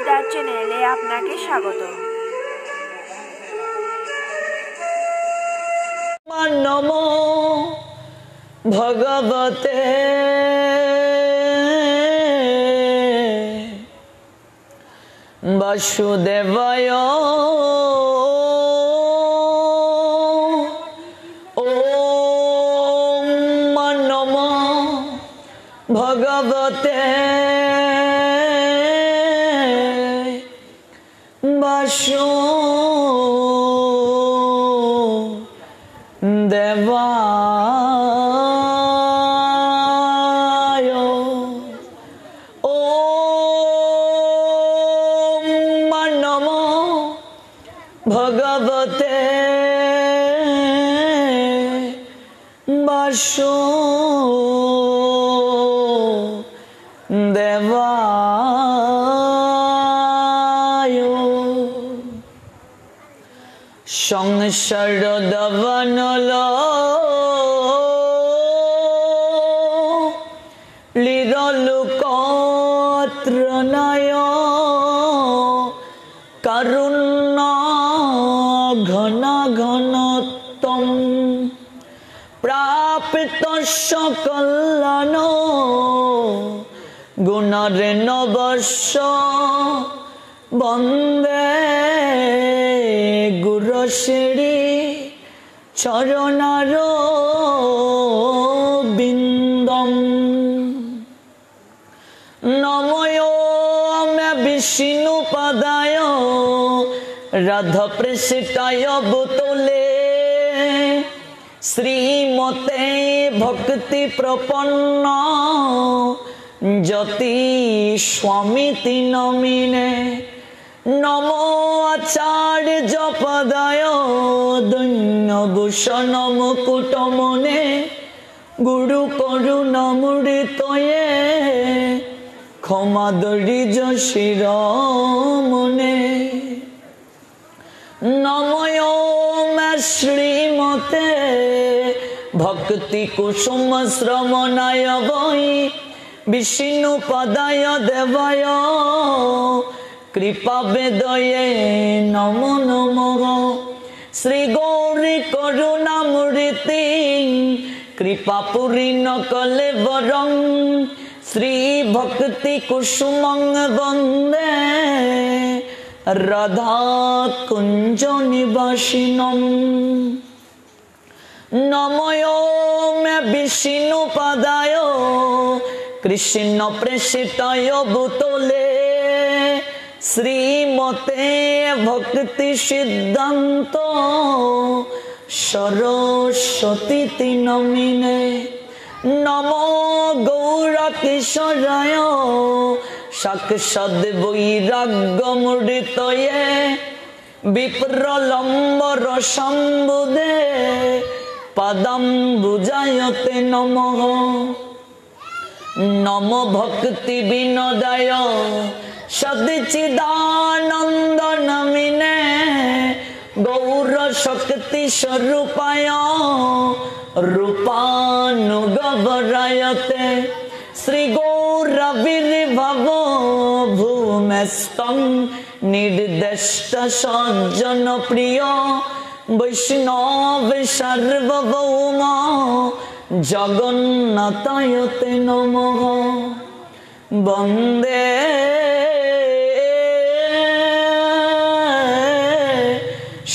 গীতার চ্যানেলে আপনাকে স্বাগত। নমো ভগবতে বাসুদেবায়। ওম নমো ভগবতে বাসুদেবায়। ওম নমো ভগবতে বাসুদেবায়। সংসার দাবানল লিরলুকত্রনায় কারুণ্য ঘন ঘনতম প্রাপ্তস্য কল্যাণ গুণরেণবস্য বন্দে গুরুশ্রী চরণার বিন্দম। নমো বিষ্ণুপদায় রাধাপৃষ্টায় ভূতলে শ্রীমতে ভক্তি প্রপন্ন জ্যোতি স্বামীতি নমিনে। নমো আচার্য পদায় দৈন্যভূষণ মুকুটমনে গুরু করুণামৃতয়ে ক্ষমাদরিজ শিরোমণে। নমো শ্রীমতে ভক্তি কুসুম শ্রমণায় বৈ বিষ্ণুপদায় দেবায় কৃপা বেদয়ে নমো নমঃ। শ্রী গৌরী করুণামূর্তি কৃপা পূর্ণ কলে বরং শ্রী ভক্তি কুসুমং বন্দে রাধা কুঞ্জ নিবাসিনম। নমো বিষ্ণুপদায় কৃষ্ণ প্রেষিতায় ভূতলে শ্রীমতে ভক্তি সিদ্ধান্ত সরস্বতী নমিনে। নমো গৌর কিশোরায় সাক্ষাৎ বৈরাগ্যমূর্তয়ে বিপ্রলম্বর সম্বুদে পদম্বুজায়তে নমঃ। নমো ভক্তি বিনোদায় সচ্চিদানন্দ নমিনে গৌর শক্তি স্বরূপায় রূপানুগবরায়তে শ্রী গৌরবির্ভব ভূমেস্তং নির্দেষ্ট সজ্জন প্রিয় বৈষ্ণব সার্বভৌম জগন্নাথায়তে নমঃ। বন্দে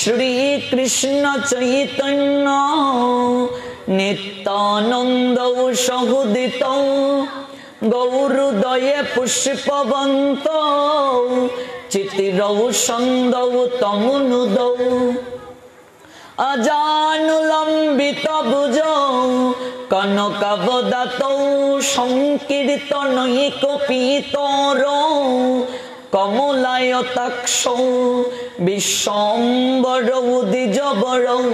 শ্রীকৃষ্ণ চৈতন্য নিত্যানন্দ সহোদিত গৌরদয়ে পুষ্পবন্ত চিতিরৌ সন্দৌ তমনুদৌ অজানুলম্বিত ভুজৌ কনকাবদাতৌ সংকীর্তনৈ কপিতরৌ কমলায়তাক্ষৌ বিশ্বম্বরৌ দ্বিজবরৌ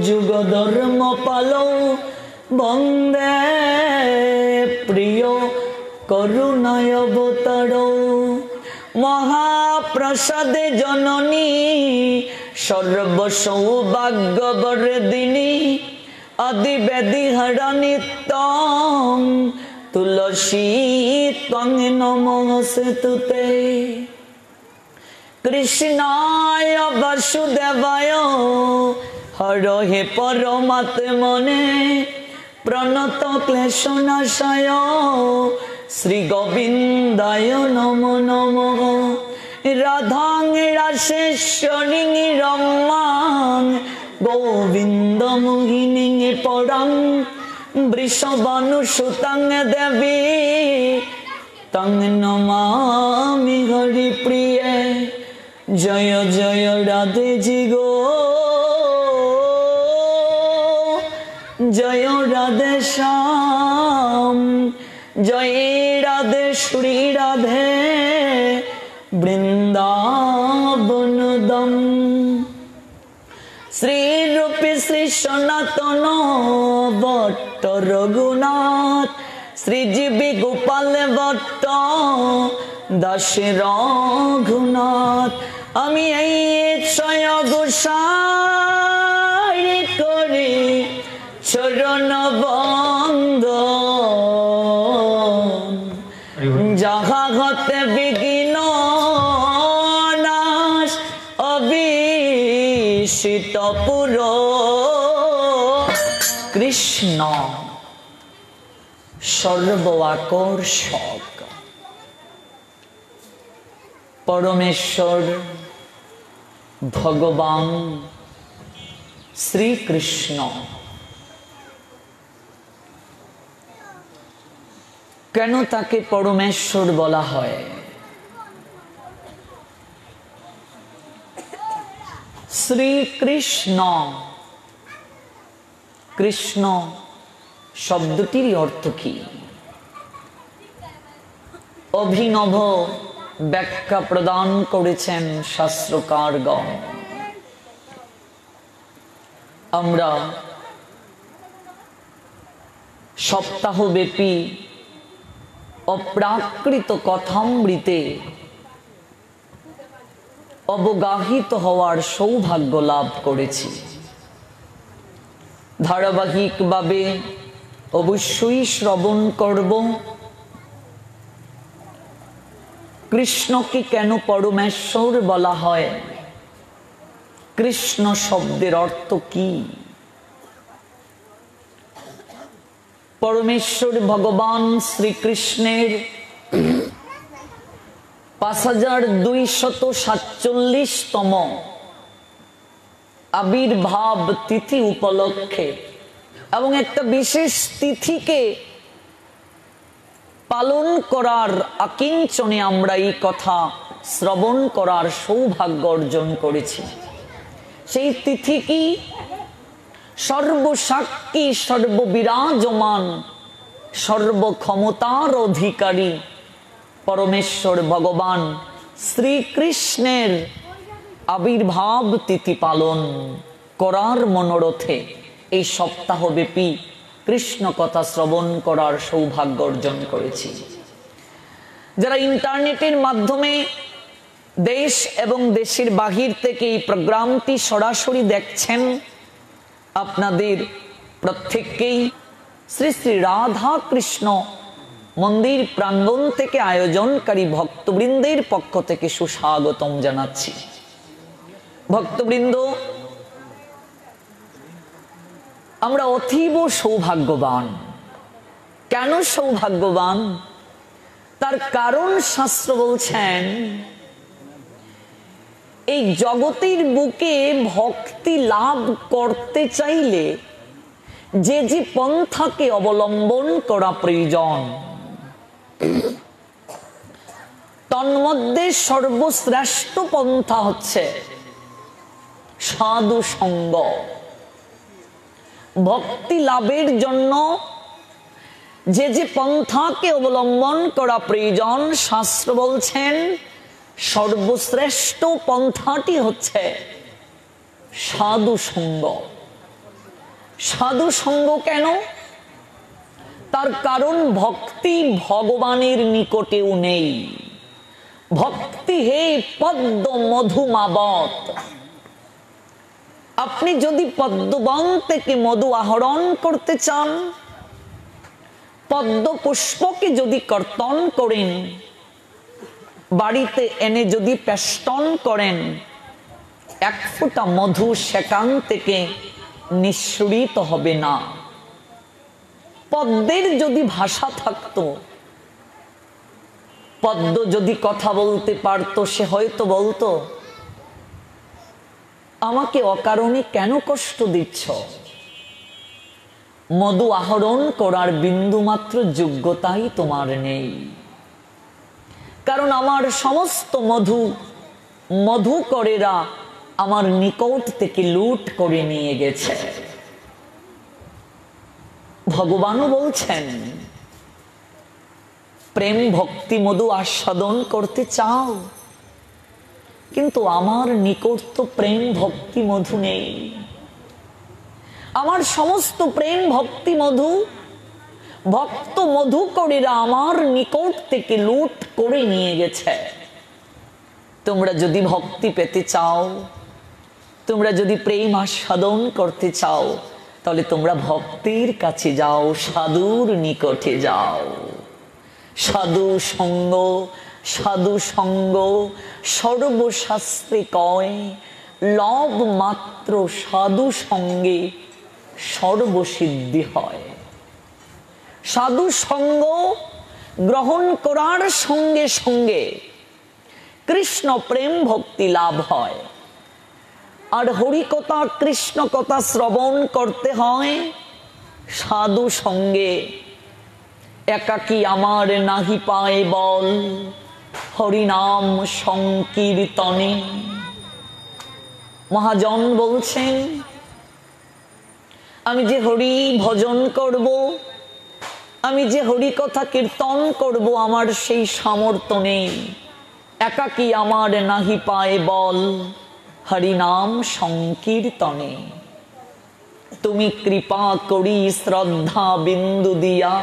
যুগধর্মপালৌ বন্দে প্রিয় করুণায়বতারৌ। মহাপ্রসাদে জননী সর্বসৌভাগ্যবর্ধিনী আদিবেদি হরা নিত্যং তুলসী ত্বং নমস্তুতে। কৃষ্ণায় বাসুদেবায় হরহে পরমাত্মনে প্রণত ক্লেশনাশায় শ্রী গোবিন্দায় নমো নমঃ। রাধাং রাসেশ্বরীং রম্মাং গোবিন্দ মোহিনীং পরাং বৃষভানুসুতাং দেবী তং নমামি হরিপ্রিয়ে। জয় জয় রাধে জি গো, জয় রাধে শ্যাম, জয় রাধে শ্রী রাধে বৃন্দাবন দম। শ্রী রূপী শ্রী সনাতন ভট্ট রঘুনাথ, শ্রীজীবী গোপাল ভট্ট দাস রঘুনাথ। আমি এই ছয় গোসাই করি চরণ বন্দন, যাহা হতে বিঘ্ন নাশ অবিষিত পুর। কৃষ্ণ সর্বাকর্ষক, পরমেশ্বর ভগবান শ্রীকৃষ্ণ। কেন তাকে পরমেশ্বর বলা হয়? শ্রীকৃষ্ণ, কৃষ্ণ শব্দটির অর্থ কি? অভিনব ব্যাখ্যা প্রদান করেছেন শাস্ত্রকারগণ। আমরা সপ্তাহব্যাপী অপ্রাকৃত কথামৃতে অবগাহিত হওয়ার সৌভাগ্য লাভ করেছি। ধারাবাহিকভাবে অবশ্যই শ্রবণ করব কৃষ্ণকে কেন পরমেশ্বর বলা হয়, কৃষ্ণ শব্দের অর্থ কি। পরমেশ্বর ভগবান শ্রীকৃষ্ণের 5247তম আবির্ভাব তিথি উপলক্ষে এবং একটা বিশেষ তিথিকে পালন করার আকিঞ্চনে আমরা এই কথা শ্রবণ করার সৌভাগ্য অর্জন করেছি। সেই তিথি কি? সর্বসাক্ষী, সর্ববিরাজমান, সর্বক্ষমতার অধিকারী পরমেশ্বর ভগবান শ্রীকৃষ্ণের আবির্ভাব তিথি পালন করার মনোরথে এই সপ্তাহব্যাপী কৃষ্ণ কথা শ্রবণ করার সৌভাগ্য অর্জন করেছি। যারা ইন্টারনেটের মাধ্যমে দেশ এবং দেশের বাহির থেকে এই প্রোগ্রামটি সরাসরি দেখছেন, আপনাদের প্রত্যেককেই শ্রী শ্রী রাধা কৃষ্ণ মন্দির প্রাঙ্গণ থেকে আয়োজনকারী ভক্তবৃন্দের পক্ষ থেকে সুস্বাগতম জানাচ্ছি। ভক্তবৃন্দ, আমরা অতীব সৌভাগ্যবান। কেন সৌভাগ্যবান? তার কারণ শাস্ত্র বলছেন, এই জগতের বুকে ভক্তি লাভ করতে চাইলে যে যে পন্থাকে অবলম্বন করা প্রয়োজন, তন্মধ্যে সর্বশ্রেষ্ঠ পন্থা হচ্ছে সাধু সঙ্গ। ভক্তি লাভের জন্য যে যে পন্থাকে অবলম্বন করা প্রয়োজন, শাস্ত্র বলছেন সর্বশ্রেষ্ঠ পন্থাটি হচ্ছে সাধু সঙ্গ। সাধু সঙ্গ কেন? তার কারণ ভক্তি ভগবানের নিকটেও নেই। ভক্তি হে পদ্ম মধুমাবত। আপনি যদি পদ্মবন থেকে মধু আহরণ করতে চান, পদ্ম পুষ্পকে যদি কর্তন করেন, বাড়িতে এনে যদি পেষ্টন করেন, এক ফোঁটা মধু সেখান থেকে নিঃসৃত হবে না। পদ্মের যদি ভাষা থাকতো, পদ্ম যদি কথা বলতে পারতো, সে হয়তো বলতো, আমাকে অকারণে কেন কষ্ট দিচ্ছ? মধু আহরণ করার বিন্দুমাত্র যোগ্যতাই তোমার নেই, কারণ আমার সমস্ত মধু মধুকরেরা আমার নিকট থেকে লুট করে নিয়ে গেছে। ভগবানও বলছেন, প্রেম ভক্তি মধু আস্বাদন করতে চাও, কিন্তু আমার নিকট তো প্রেম ভক্তি মধু নেই। আমার সমস্ত প্রেম ভক্তি মধু ভক্ত মধুকরেরা আমার নিকট থেকে লুট করে নিয়ে গেছে। তোমরা যদি ভক্তি পেতে চাও, তোমরা যদি প্রেম আস্বাদন করতে চাও, তাহলে তোমরা ভক্তির কাছে যাও, সাধুর নিকটে যাও। সাধু সঙ্গ, সাধু সঙ্গ সর্বশাস্ত্রে কয়, লব মাত্র সাধু সঙ্গে সর্বসিদ্ধি হয়। সাধু সঙ্গ গ্রহণ করার সঙ্গে সঙ্গে কৃষ্ণ প্রেম ভক্তি লাভ হয়। আর হরিকথা কৃষ্ণ কথা শ্রবণ করতে হয় সাধু সঙ্গে। একাকী আমার নাহি পায় বল, হরিনাম সংকীর্তনে। মহাজন বলছেন, আমি যে হরি ভজন করব, আমি যে হরি কথা কীর্তন করব, আমার সেই সামর্থ্য নেই। একাকী আমার নাহি পায় বল, হরিনাম সংকীর্তনে। তুমি কৃপা করি শ্রদ্ধা বিন্দু দিয়া,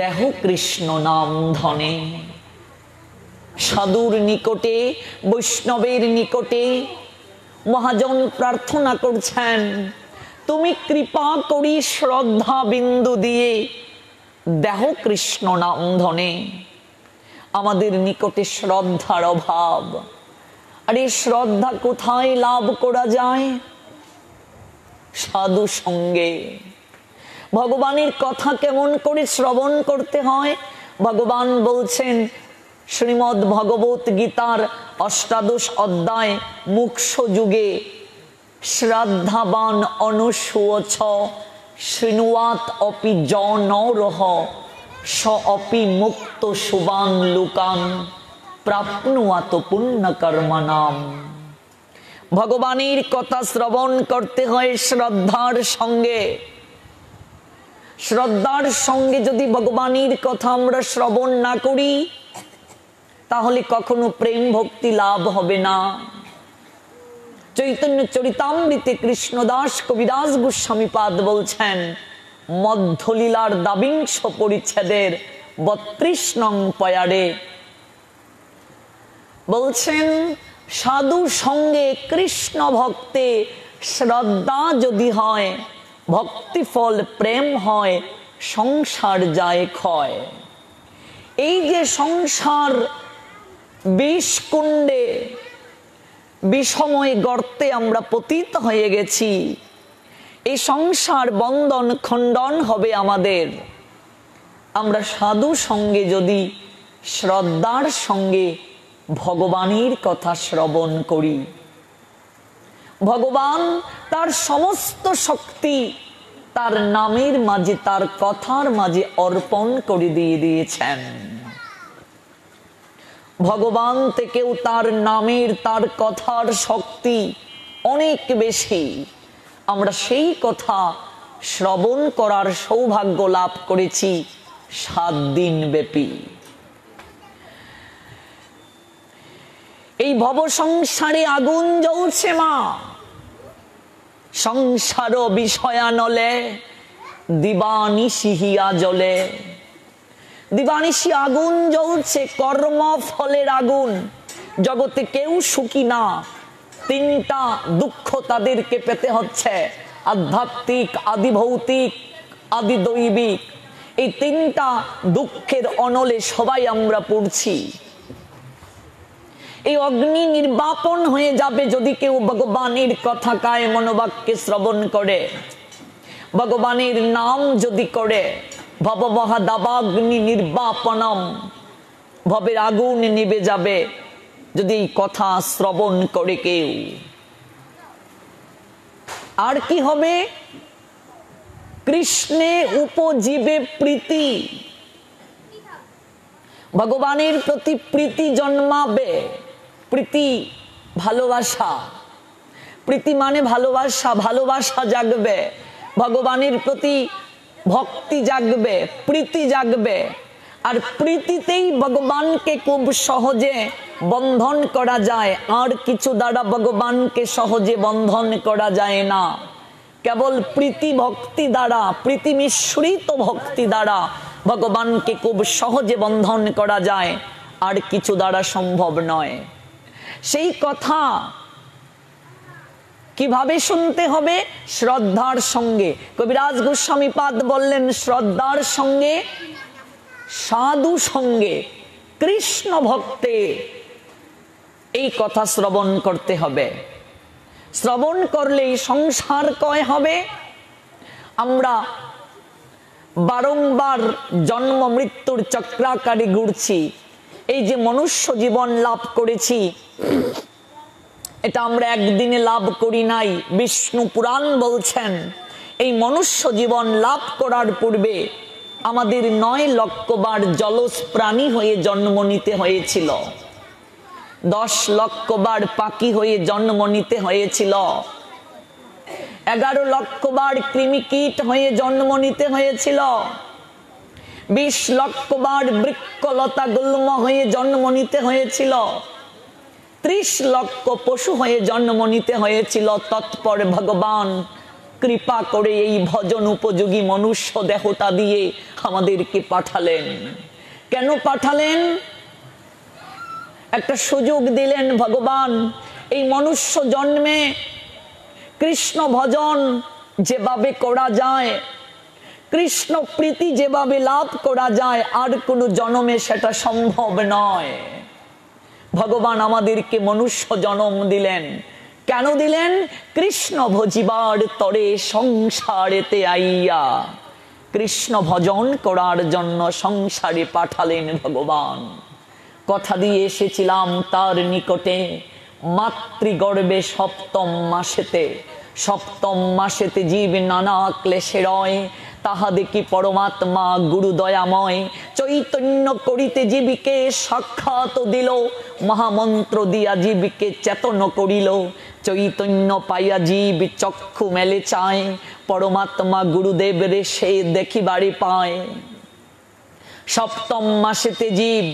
দেহ কৃষ্ণ নাম ধনে। সাধুর নিকটে, বৈষ্ণবের নিকটে মহাজন প্রার্থনা করছেন, তুমি কৃপা করি শ্রদ্ধা বিন্দু দিয়ে দেহ কৃষ্ণ নাম ধনে। আমাদের নিকটে শ্রদ্ধার অভাব। আর এই শ্রদ্ধা কোথায় লাভ করা যায়? সাধু সঙ্গে। ভগবানের কথা কেমন করে শ্রবণ করতে হয়? ভগবান বলছেন শ্রীমদ্ ভগবত গীতার ৮ অধ্যায় মুখ্য যুগে, শ্রদ্ধাবান অনুসুয়ছ শৃণুয়াত অপি জনরহ স অপি মুক্ত শুভান লোকান প্রাপ্নুয়াত পুণ্য কর্মনাম। ভগবানের কথা শ্রবণ করতে হয় শ্রদ্ধার সঙ্গে। শ্রদ্ধার সঙ্গে যদি ভগবানের কথা আমরা শ্রবণ না করি, তাহলে কখনো প্রেম ভক্তি লাভ হবে না। চৈতন্য চরিতামৃতে কৃষ্ণদাস কবিরাজ গোস্বামী পাদ বলছেন, মধ্যলীলার ২২ পরিচ্ছেদের ৩২ নং পয়ারে বলছেন, সাধু সঙ্গে কৃষ্ণ ভক্তে শ্রদ্ধা যদি হয়, ভক্তি ফল প্রেম হয়, সংসার যায় ক্ষয়। এই যে সংসার বিষ কুণ্ডে, বিষময় গর্তে আমরা পতিত হয়ে গেছি, এই সংসার বন্ধন খণ্ডন হবে আমাদের। আমরা সাধু সঙ্গে যদি শ্রদ্ধার সঙ্গে ভগবানের কথা শ্রবণ করি, ভগবান তার সমস্ত শক্তি তার নামের মাঝে, তার কথার মাঝে অর্পণ করে দিয়ে দিয়েছেন। ভগবান থেকেও তার নামের, তার কথার শক্তি অনেক বেশি। আমরা সেই কথা শ্রবণ করার সৌভাগ্য লাভ করেছি ৭ দিন ব্যাপী। এই ভব সংসারে আগুন জ্বলছে মা, সংসার বিষয়ানলে দিবানিশি হিয়া জ্বলে। দিবানিশি আগুন জ্বলছে, কর্ম ফলের আগুন। জগতে কেউ সুখী না। ৩টা দুঃখ তাদেরকে পেতে হচ্ছে, আধ্যাত্মিক, আদি ভৌতিক, আদি দৈবিক। এই 3টা দুঃখের অনলে সবাই আমরা পড়ছি। এই অগ্নি নির্বাপন হয়ে যাবে যদি কেউ ভগবানের কথা কায় মনোবাক্যে শ্রবণ করে, ভগবানের নাম যদি করে। ভবমহা দাবাগ্নি নির্বাপনম, ভবের আগুন নিভে যাবে যদি এই কথা শ্রবণ করে কেউ। আর কি হবে? কৃষ্ণে উপজীবে প্রীতি, ভগবানের প্রতি প্রীতি জন্মাবে। প্রীতি ভালোবাসা, প্রীতি মানে ভালোবাসা, ভালোবাসা জাগবে, ভগবানের প্রতি ভক্তি জাগবে, প্রীতি জাগবে। আর প্রীতিতেই ভগবানকে খুব সহজে বন্ধন করা যায়, আর কিছু দ্বারা ভগবানকে সহজে বন্ধন করা যায় না। কেবল প্রীতি ভক্তি দ্বারা, প্রীতি মিশ্রিত ভক্তি দ্বারা ভগবানকে খুব সহজে বন্ধন করা যায়, আর কিছু দ্বারা সম্ভব নয়। সেই কথা কিভাবে শুনতে হবে? শ্রদ্ধার সঙ্গে। কবিরাজ গোস্বামী পাদ বললেন, শ্রদ্ধার সঙ্গে, সাধু সঙ্গে, কৃষ্ণ ভক্তে এই কথা শ্রবণ করতে হবে। শ্রবণ করলেই সংসার কয় হবে। আমরা বারংবার জন্ম মৃত্যুর চক্রাকারে ঘুরছি। এই যে মনুষ্য জীবন লাভ করেছি, এটা আমরা একদিনে লাভ করি নাই। বিষ্ণু পুরাণ বলছেন, এই মনুষ্য জীবন লাভ করার পূর্বে আমাদের 9 লক্ষ বার জলজ প্রাণী হয়ে জন্ম নিতে হয়েছিল, 10 লক্ষ বার পাখি হয়ে জন্ম নিতে হয়েছিল, 11 লক্ষ বার কৃমিকীট হয়ে জন্ম নিতে হয়েছিল, 20 লক্ষ বার বৃক্ষলতা গুল্ম হয়ে জন্ম নিতে হয়েছিল, 30 লক্ষ পশু হয়ে জন্ম নিতে হয়েছিল। তৎপর ভগবান কৃপা করে এই ভজন উপযোগী মনুষ্য দেহটা দিয়ে আমাদেরকে পাঠালেন। কেন পাঠালেন? একটা সুযোগ দিলেন ভগবান। এই মনুষ্য জন্মে কৃষ্ণ ভজন যেভাবে করা যায়, কৃষ্ণ প্রীতি যেভাবে লাভ করা যায়, আর কোনো জন্মে সেটা সম্ভব নয়। ভগবান আমাদেরকে মনুষ্য জন্ম দিলেন। কেন দিলেন? কৃষ্ণ ভজিবার তরে সংসারেতে আইয়া, কৃষ্ণ ভজন করার জন্য সংসারে পাঠালেন ভগবান। কথা দিয়ে এসেছিলাম তার নিকটে, মাতৃগর্ভে সপ্তম মাসেতে, সপ্তম মাসেতে জীব নানা ক্লেশে রয়, তাহা দেখি পরমাত্মা গুরু দয়াময় চৈতন্য করিতে জীবিকে সাক্ষাৎ দিল, মহামন্ত্র দিয়া জীবকে চেতন করিল, চৈতন্য পাইয়া জীব চক্ষু মেলে চায়, পরমাত্মা গুরুদেব রে সে দেখিবারে পায়। সপ্তম মাসেতে জীব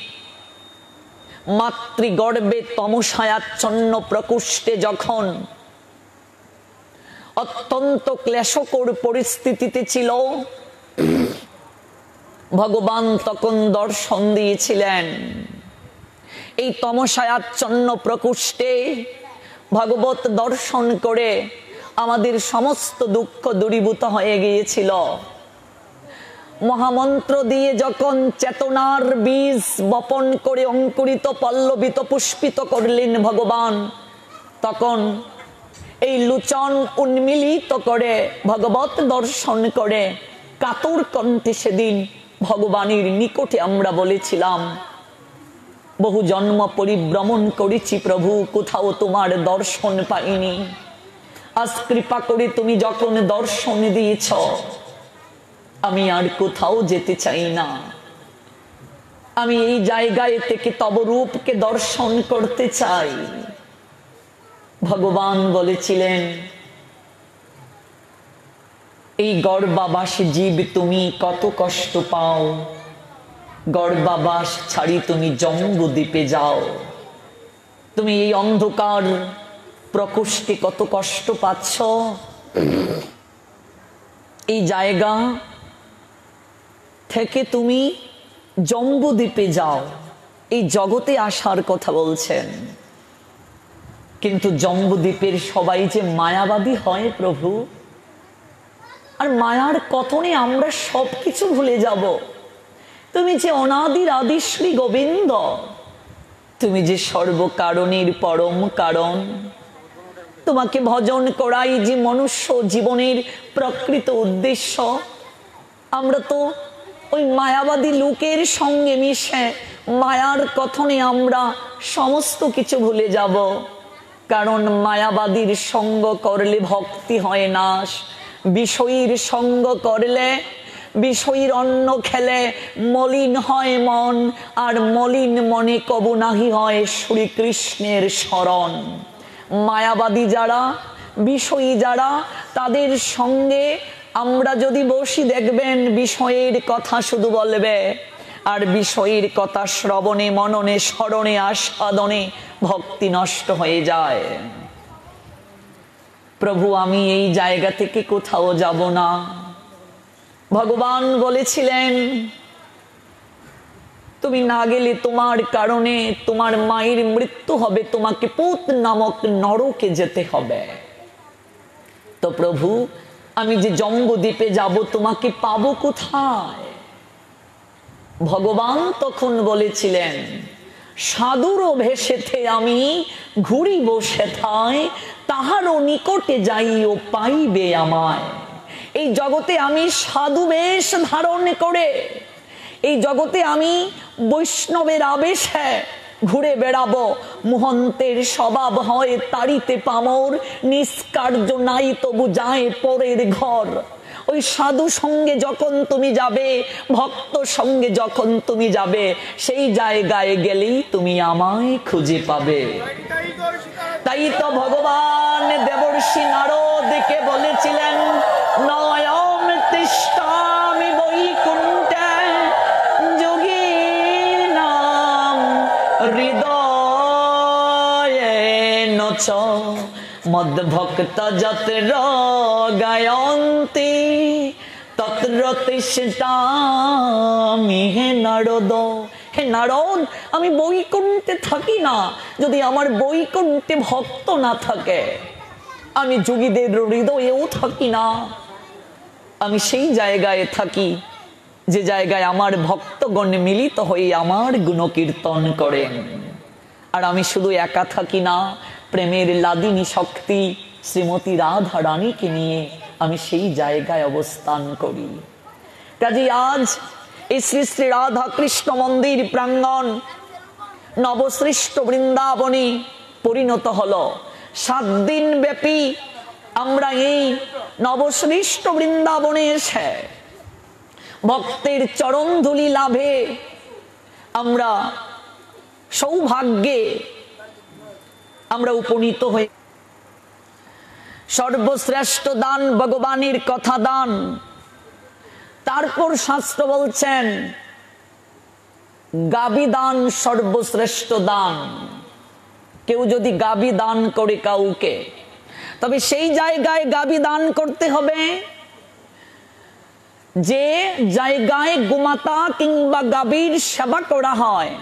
মাতৃগর্ভে তমসায়াচ্ছন্ন প্রকোষ্ঠে যখন অত্যন্ত ক্লেশকর পরিস্থিতিতে ছিল, ভগবান তখন দর্শন দিয়েছিলেন। এই তমসায়াচ্ছন্ন প্রকোষ্ঠে ভগবত দর্শন করে আমাদের সমস্ত দুঃখ দূরীভূত হয়ে গিয়েছিল। মহামন্ত্র দিয়ে যখন চেতনার বীজ বপন করে অঙ্কুরিত পল্লবিত পুষ্পিত করলেন ভগবান, তখন এই লোচন উন্মিলিত করে ভগবত দর্শন করে কাতর কণ্ঠে সেদিন ভগবানের নিকটে আমরা বলেছিলাম, বহু জন্ম পরিভ্রমণ করেছি প্রভু, কোথাও তোমার দর্শন পাইনি। আজ কৃপা করে তুমি যখন দর্শন দিয়েছ, আমি আর কোথাও যেতে চাই না। আমি এই জায়গায় থেকে তব রূপকে দর্শন করতে চাই। ভগবান বলেছিলেন, এই গর্ভাবাস জীব তুমি কত কষ্ট পাও, গর্ভাবাস ছাড়ি তুমি জম্বুদ্বীপে যাও। তুমি এই অন্ধকার প্রকোষ্ঠে কত কষ্ট পাচ্ছ, এই জায়গা থেকে তুমি জম্বুদ্বীপে যাও। এই জগতে আসার কথা বলছেন, কিন্তু জম্বুদ্বীপের সবাই যে মায়াবাদী হয় প্রভু, আর মায়ার কথনে আমরা সবকিছু ভুলে যাব। তুমি যে অনাদির আদি শ্রী গোবিন্দ, তুমি যে সর্বকারণের পরম কারণ, তোমাকে ভজন করাই যে মনুষ্য জীবনের প্রকৃত উদ্দেশ্য। আমরা তো ওই মায়াবাদী লোকের সঙ্গে মিশে মায়ার কথনে আমরা সমস্ত কিছু ভুলে যাব। কারণ মায়াবাদীর সঙ্গ করলে ভক্তি হয় নাশ, বিষয়ীর সঙ্গ করলে, বিষয়ীর অন্ন খেলে মলিন হয় মন, আর মলিন মনে কবু নাহি হয় শ্রীকৃষ্ণের শরণ। মায়াবাদী যারা, বিষয়ী যারা, তাদের সঙ্গে আমরা যদি বসি দেখবেন বিষয়ের কথা শুধু বলবে, আর বিষয়ের কথা শ্রবণে মননে স্মরণে আস্বাদনে ভক্তি নষ্ট হয়ে যায়। প্রভু আমি এই জায়গা থেকে কোথাও যাব না। ভগবান বলেছিলেন তুমি না গেলে তোমার কারণে তোমার মায়ের মৃত্যু হবে, তোমাকে পুত নামক নরকে যেতে হবে। তো প্রভু আমি যে জম্বুদ্বীপে যাব তোমাকে পাবো কোথায়? ভগবান তখন বলেছিলেন সাধুর ভেসেতে আমি ঘুরিব সেথায়, তাহারও নিকটে যাইও পাইবে আমায়। এই জগতে আমি সাধু বেশ ধারণ করে, এই জগতে আমি বৈষ্ণবের আবেশে ঘুরে বেড়াবো। মুহন্তের স্বভাব হয় তাড়িতে পামর, নিষ্কার্য নাই তবু যায় পরের ঘর। ওই সাধু সঙ্গে যখন তুমি যাবে, ভক্ত সঙ্গে যখন তুমি যাবে, সেই জায়গায় গেলেই তুমি আমায় খুঁজে পাবে। তাই তো ভগবান দেবর্ষি নারদকে বলেছিলেন নয়ম তিষ্ঠামি বৈকুণ্ঠে যোগীনাম হৃদয়ে নচ মদ্ভক্ত যত্র গায়ন্তি তত্র তিষ্ঠামি। হে নারদ, হে নারদ, আমি বৈকুণ্ঠে থাকি না যদি আমার বৈকুণ্ঠে ভক্ত না থাকে। আমি যোগীদের হৃদয়েও থাকি না, আমি সেই জায়গায় থাকি যে জায়গায় আমার ভক্তগণ মিলিত হয়ে আমার গুণকীর্তন করেন। আর আমি শুধু একা থাকি না, প্রেমের লাদিনী শক্তি শ্রীমতী রাধা রানীকে নিয়ে আমি সেই জায়গায় অবস্থান করি। কাজে আজ এই শ্রী শ্রী রাধা কৃষ্ণ মন্দির প্রাঙ্গণ নবসৃষ্ট বৃন্দাবনে পরিণত হলো। 7 দিন ব্যাপী আমরা এই নবসৃষ্ট বৃন্দাবনে এসে ভক্তের চরণ ধুলি লাভে আমরা সৌভাগ্যে আমরা উপনীত হয়ে সর্বশ্রেষ্ঠ দান ভগবানের কথা দান। তারপর শাস্ত্র বলছেন গাবি দান সর্বশ্রেষ্ঠ দান। কেউ যদি গাবি দান করে কাউকে, তবে সেই জায়গায় গাবি দান করতে হবে যে জায়গায় গোমাতা কিংবা গাবির সেবা করা হয়।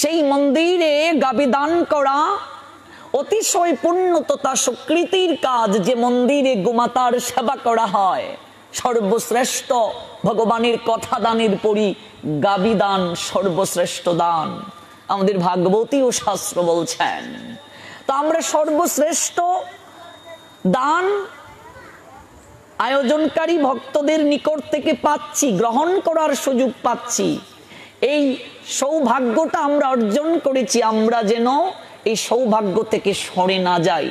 সেই মন্দিরে গাবি দান করা অতিশয় পুণ্য তথা স্বীকৃতির কাজ। যে মন্দিরে গোমাতার সেবা করা হয়, সর্বশ্রেষ্ঠ ভগবানের কথা দানের পরই গাবি দান সর্বশ্রেষ্ঠ দান। আমাদের ভাগবতী ও শাস্ত্র বলছেন। তো আমরা সর্বশ্রেষ্ঠ দান আয়োজনকারী ভক্তদের নিকট থেকে পাচ্ছি, গ্রহণ করার সুযোগ পাচ্ছি। এই সৌভাগ্যটা আমরা অর্জন করেছি, আমরা যেন এই সৌভাগ্য থেকে সরে না যাই।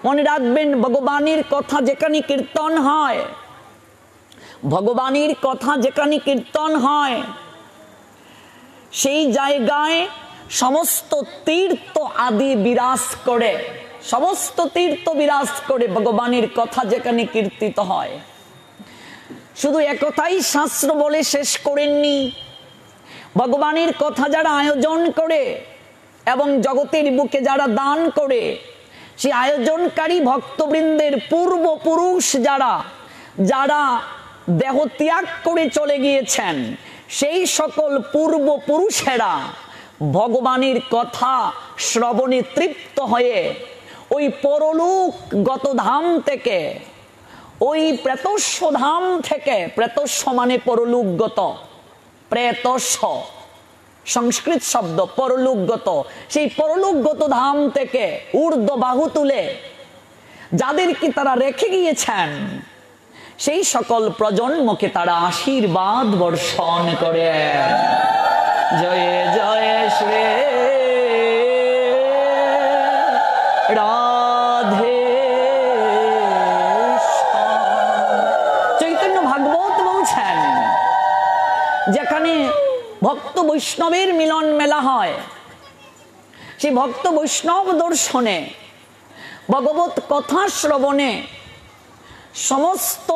মনে রাখবেন ভগবানের কথা যেখানে কীর্তন হয়, ভগবানের কথা যেখানে কীর্তন হয়, সেই জায়গায় সমস্ত তীর্থ আদি বিরাজ করে, সমস্ত তীর্থ বিরাজ করে ভগবানের কথা যেখানে কীর্তিত হয়। শুধু একথাই শাস্ত্র বলে শেষ করেননি, ভগবানের কথা যারা আয়োজন করে এবং জগতের বুকে যারা দান করে, সেই আয়োজনকারী ভক্তবৃন্দের পূর্বপুরুষ যারা যারা দেহ ত্যাগ করে চলে গিয়েছেন, সেই সকল পূর্বপুরুষেরা ভগবানের কথা শ্রবণে তৃপ্ত হয়ে ওই পরলোকগত ধাম থেকে, ওই প্রেতস্য ধাম থেকে, প্রেতস্য মানে পরলোকগত, প্রেতস্য সংস্কৃত শব্দ পরলোকগত, সেই পরলোকগত ধাম থেকে ঊর্ধ্ব বাহু তুলে যাদেরকে তারা রেখে গিয়েছেন সেই সকল প্রজন্মকে তারা আশীর্বাদ বর্ষণ করে। জয় জয় শ্রী রাধে। চৈতন্য ভাগবত বলছেন যেখানে ভক্ত বৈষ্ণবের মিলন মেলা হয়, সেই ভক্ত বৈষ্ণব দর্শনে ভগবত কথা শ্রবণে সমস্ত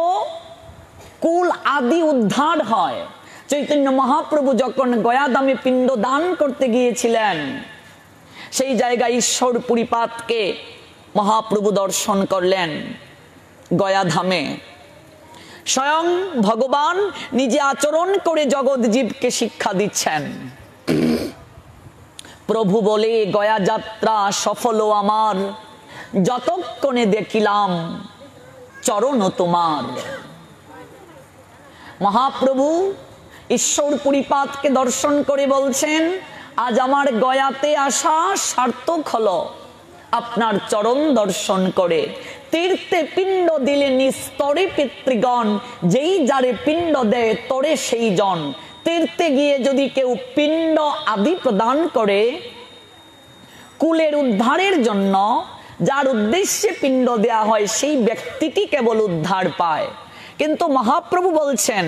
কুল আদি উদ্ধার হয়। চৈতন্য মহাপ্রভু যখন গয়াধামে পিণ্ড দান করতে গিয়েছিলেন, সেই জায়গায় ঈশ্বর পুরীপাতকে মহাপ্রভু দর্শন করলেন গয়াধামে। স্বয়ং ভগবান নিজে আচরণ করে জগৎ জীবকে শিক্ষা দিচ্ছেন। প্রভু বলে, গয়া যাত্রা সফল আমার, যতক্ষণে দেখিলাম চরণ তোমার। মহাপ্রভু ঈশ্বর পুরীপাতকে দর্শন করে বলছেন, আজ আমার গয়াতে আসা সার্থক হলো আপনার চরণ দর্শন করে। তীর্থে পিণ্ড দিলে নিস্তরে পিতৃগণ, যেই যারে পিণ্ড দেয় তরে সেই জন। তীর্থে গিয়ে যদি কেউ পিণ্ড আদি প্রদান করে কুলের উদ্ধারের জন্য, যার উদ্দেশ্যে পিণ্ড দেয়া হয় সেই ব্যক্তিটি কেবল উদ্ধার পায়। কিন্তু মহাপ্রভু বলছেন,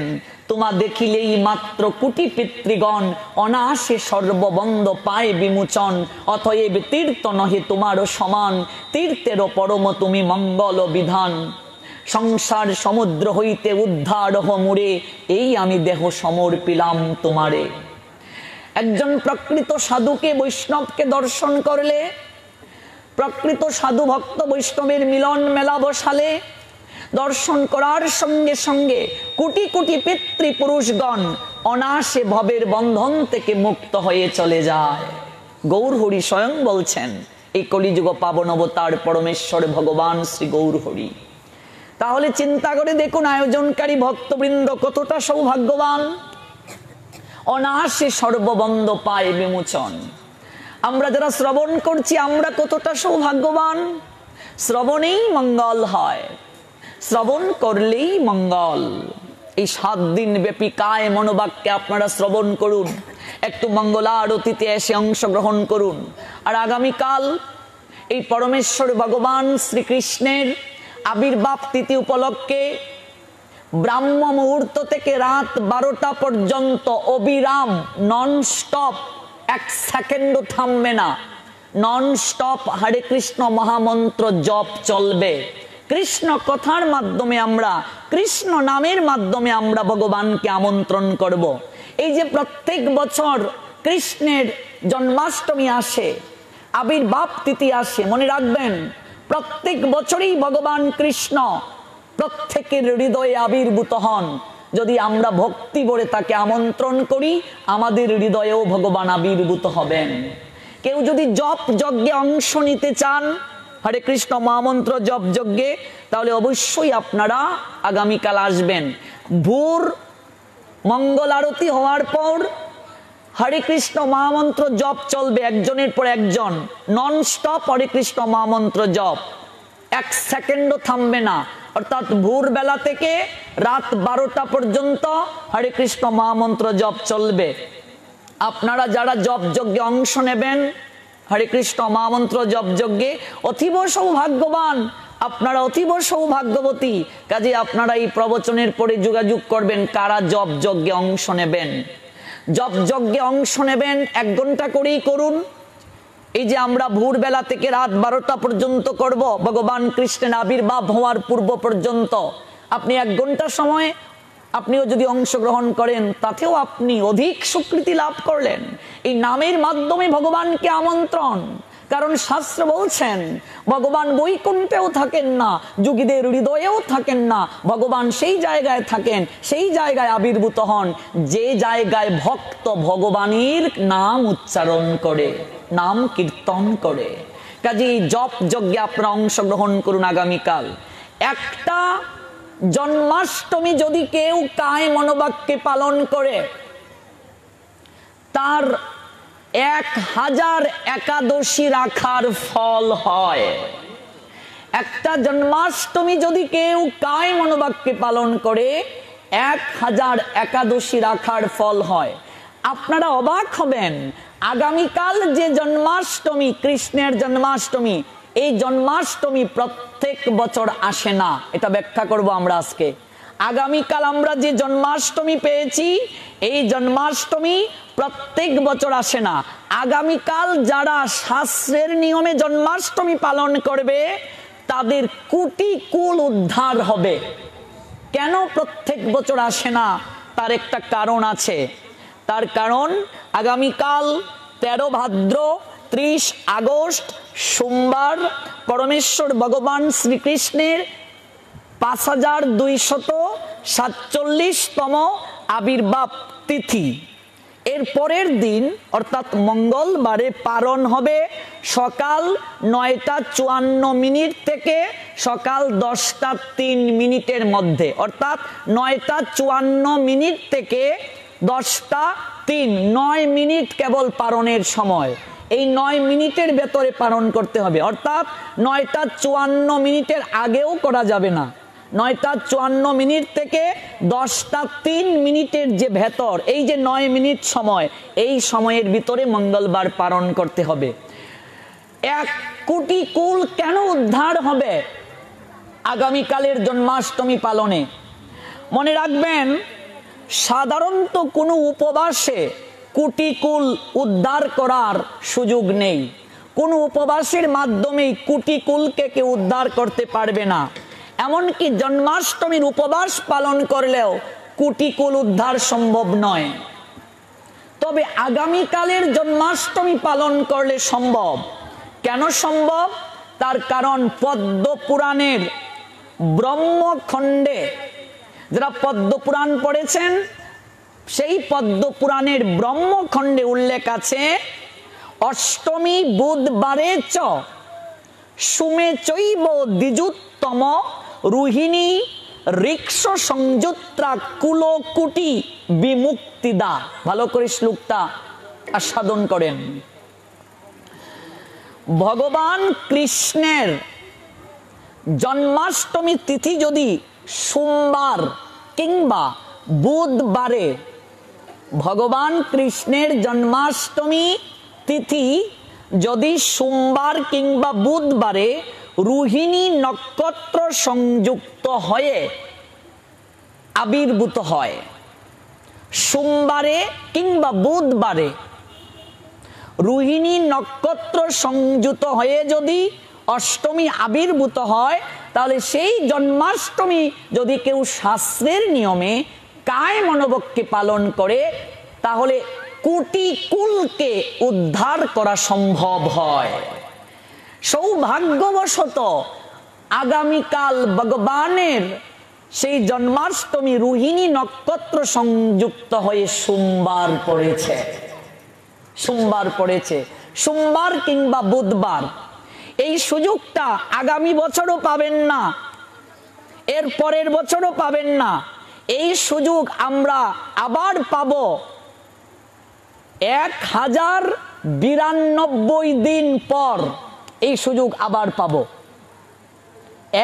তোমা দেখিলেই মাত্র কোটি পিতৃগণ, অনায়াসে সর্ববন্ধ পায় বিমোচন। অতএব তীর্থ নহে তোমারও সমান, তীর্থেরও পরম তুমি মঙ্গল বিধান। সংসার সমুদ্র হইতে উদ্ধার হমুরে, এই আমি দেহ সমর্পিলাম তোমারে। একজন প্রকৃত সাধুকে বৈষ্ণবকে দর্শন করলে, প্রকৃত সাধু ভক্ত বৈষ্ণবের মিলন মেলা বসালে, দর্শন করার সঙ্গে সঙ্গে কোটি কোটি পিতৃপুরুষগণ অনায়াসে ভবের বন্ধন থেকে মুক্ত হয়ে চলে যায়। গৌর হরি স্বয়ং বলছেন, এই কলিযুগ পাবন অবতার পরমেশ্বর ভগবান শ্রী গৌর হরি। তাহলে চিন্তা করে দেখুন আয়োজনকারী ভক্তবৃন্দ কতটা সৌভাগ্যবান। অনায়াসে সর্ববন্ধ পায় বিমোচন। আমরা যারা শ্রবণ করছি আমরা কতটা সৌভাগ্যবান। শ্রবণেই মঙ্গল হয়, শ্রবণ করলেই মঙ্গল। এই 7 দিন ব্যাপী কায় মনোবাক্যে আপনারা শ্রবণ করুন, একটু মঙ্গলারতিতে এসে অংশগ্রহণ করুন। আর আগামীকাল এই পরমেশ্বর ভগবান শ্রীকৃষ্ণের আবির্ভাব তিথি উপলক্ষে ব্রাহ্ম মুহূর্ত থেকে রাত 12টা পর্যন্ত অবিরাম নন স্টপ, 1 সেকেন্ডও থামবে না, নন স্টপ হরে কৃষ্ণ মহামন্ত্র জপ চলবে। কৃষ্ণ কথার মাধ্যমে আমরা, কৃষ্ণ নামের মাধ্যমে আমরা ভগবানকে আমন্ত্রণ করব। এই যে প্রত্যেক বছর কৃষ্ণের জন্মাষ্টমী আসে, আবির্ভাব তিথি আসে, মনে রাখবেন প্রত্যেক বছরই ভগবান কৃষ্ণ প্রত্যেকের হৃদয়ে আবির্ভূত হন। যদি আমরা ভক্তি ভরে তাকে আমন্ত্রণ করি, আমাদের হৃদয়েও ভগবান আবির্ভূত হবেন। কেউ যদি জপ যজ্ঞে অংশ নিতে চান, হরে কৃষ্ণ মহামন্ত্র জপ যজ্ঞে, তাহলে অবশ্যই আপনারা আগামীকাল আসবেন। ভোর মঙ্গল আরতি হওয়ার পর হরে কৃষ্ণ মহামন্ত্র জপ চলবে, একজনের পর একজন, নন স্টপ হরে কৃষ্ণ মহামন্ত্র জপ, 1 সেকেন্ডও থামবে না। অর্থাৎ ভোরবেলা থেকে রাত 12টা পর্যন্ত হরে কৃষ্ণ মহামন্ত্র জপ চলবে। আপনারা যারা জপ যজ্ঞে অংশ নেবেন, হরে কৃষ্ণ মহামন্ত্র জপ যজ্ঞে, অতীব সৌভাগ্যবান আপনারা, অতীব সৌভাগ্যবতী। কাজে আপনারা এই প্রবচনের পরে যোগাযোগ করবেন কারা জপ যজ্ঞে অংশ নেবেন। জপ যজ্ঞে অংশ নেবেন 1 ঘন্টা করেই করুন। এই যে আমরা ভোরবেলা থেকে রাত 12টা পর্যন্ত করব, ভগবান কৃষ্ণের আবির্ভাব হওয়ার পূর্ব পর্যন্ত আপনি 1 ঘন্টা সময় আপনিও যদি অংশগ্রহণ করেন, তাতেও আপনি অধিক স্বীকৃতি লাভ করলেন। এই নামের মাধ্যমে ভগবানকে আমন্ত্রণ। কারণ শাস্ত্র বলছেন ভগবান বৈকুণ্ঠেও থাকেন না, যোগীদের হৃদয়েও থাকেন না, ভগবান সেই জায়গায় থাকেন, সেই জায়গায় আবির্ভূত হন যে জায়গায় ভক্ত ভগবানের নাম উচ্চারণ করে, নাম কীর্তন করে। কাজে এই জপ যজ্ঞে আপনারা অংশগ্রহণ করুন আগামীকাল। একটা জন্মাষ্টমী যদি কেউ কায় মনোবাক্যে পালন করে, তার 1000 একাদশী রাখার ফল হয়। একটা জন্মাষ্টমী যদি কেউ কায় মনোবাক্যে পালন করে 1000 একাদশী রাখার ফল হয়। আপনারা অবাক হবেন, আগামীকাল যে জন্মাষ্টমী, কৃষ্ণের জন্মাষ্টমী, এই জন্মাষ্টমী প্রত্যেক বছর আসে না। এটা ব্যাখ্যা করব আমরা আজকে। আগামীকাল আমরা যে জন্মাষ্টমী পেয়েছি, এই জন্মাষ্টমী প্রত্যেক বছর আসে না। আগামীকাল যারা শাস্ত্রের নিয়মে জন্মাষ্টমী পালন করবে তাদের কোটি কুল উদ্ধার হবে। কেন প্রত্যেক বছর আসে না? তার একটা কারণ আছে। তার কারণ আগামীকাল 13 ভাদ্র 30 আগস্ট সোমবার পরমেশ্বর ভগবান শ্রীকৃষ্ণের 5247তম আবির্ভাব তিথি। এর পরের দিন অর্থাৎ মঙ্গলবারে পালন হবে সকাল 9:54 থেকে সকাল 10:03 মধ্যে, অর্থাৎ 9:54 থেকে 10:03, 9 মিনিট কেবল পালনের সময়। এই 9 মিনিটের ভেতরে পালন করতে হবে, অর্থাৎ 9:54 আগেও করা যাবে না। 9:54 থেকে 10:03 যে ভেতর, এই যে 9 মিনিট সময়, এই সময়ের ভিতরে মঙ্গলবার পালন করতে হবে। 1 কোটি কুল কেন উদ্ধার হবে আগামীকালের জন্মাষ্টমী পালনে? মনে রাখবেন, সাধারণত কোনো উপবাসে কোটি কুল উদ্ধার করার সুযোগ নেই। কোনো উপবাসের মাধ্যমেই কোটি কুলকে কেউ উদ্ধার করতে পারবে না। এমনকি জন্মাষ্টমীর উপবাস পালন করলেও কোটি কুল উদ্ধার সম্ভব নয়। তবে আগামীকালের জন্মাষ্টমী পালন করলে সম্ভব। কেন সম্ভব? তার কারণ পদ্ম পুরাণের ব্রহ্মখণ্ডে, যারা পদ্ম পুরাণ পড়েছেন, সেই পদ্ম পুরাণের ব্রহ্মখণ্ডে উল্লেখ আছে, অষ্টমী বুধবারে চ সুমে চৈব দ্বিজুত্তম রোহিণী ঋক্ষ সংযুত্রা কুলকুটি বিমুক্তিদা। ভালো করে শ্লোকটা আস্বাদন করেন। ভগবান কৃষ্ণের জন্মাষ্টমী তিথি যদি সোমবার কিংবা বুধবারে, ভগবান কৃষ্ণের জন্মাষ্টমী তিথি যদি সোমবার কিংবা বুধবারে রোহিণী নক্ষত্র সংযুক্ত হয়ে আবির্ভূত হয়, সোমবারে কিংবা বুধবারে রোহিণী নক্ষত্র সংযুক্ত হয়ে যদি অষ্টমী আবির্ভূত হয়, তাহলে সেই জন্মাষ্টমী যদি কেউ শাস্ত্রের নিয়মে কায় মনোবক্যে পালন করে, তাহলে কোটি কুলকে উদ্ধার করা সম্ভব হয়। সৌভাগ্যবশত আগামীকাল ভগবানের সেই জন্মাষ্টমী রোহিণী নক্ষত্র সংযুক্ত হয়ে সোমবার পড়েছে। সোমবার পড়েছে, সোমবার কিংবা বুধবার। এই সুযোগটা আগামী বছরও পাবেন না, এর পরের বছরও পাবেন না। এই সুযোগ আমরা আবার পাবো 1092 দিন পর। এই সুযোগ আবার পাবো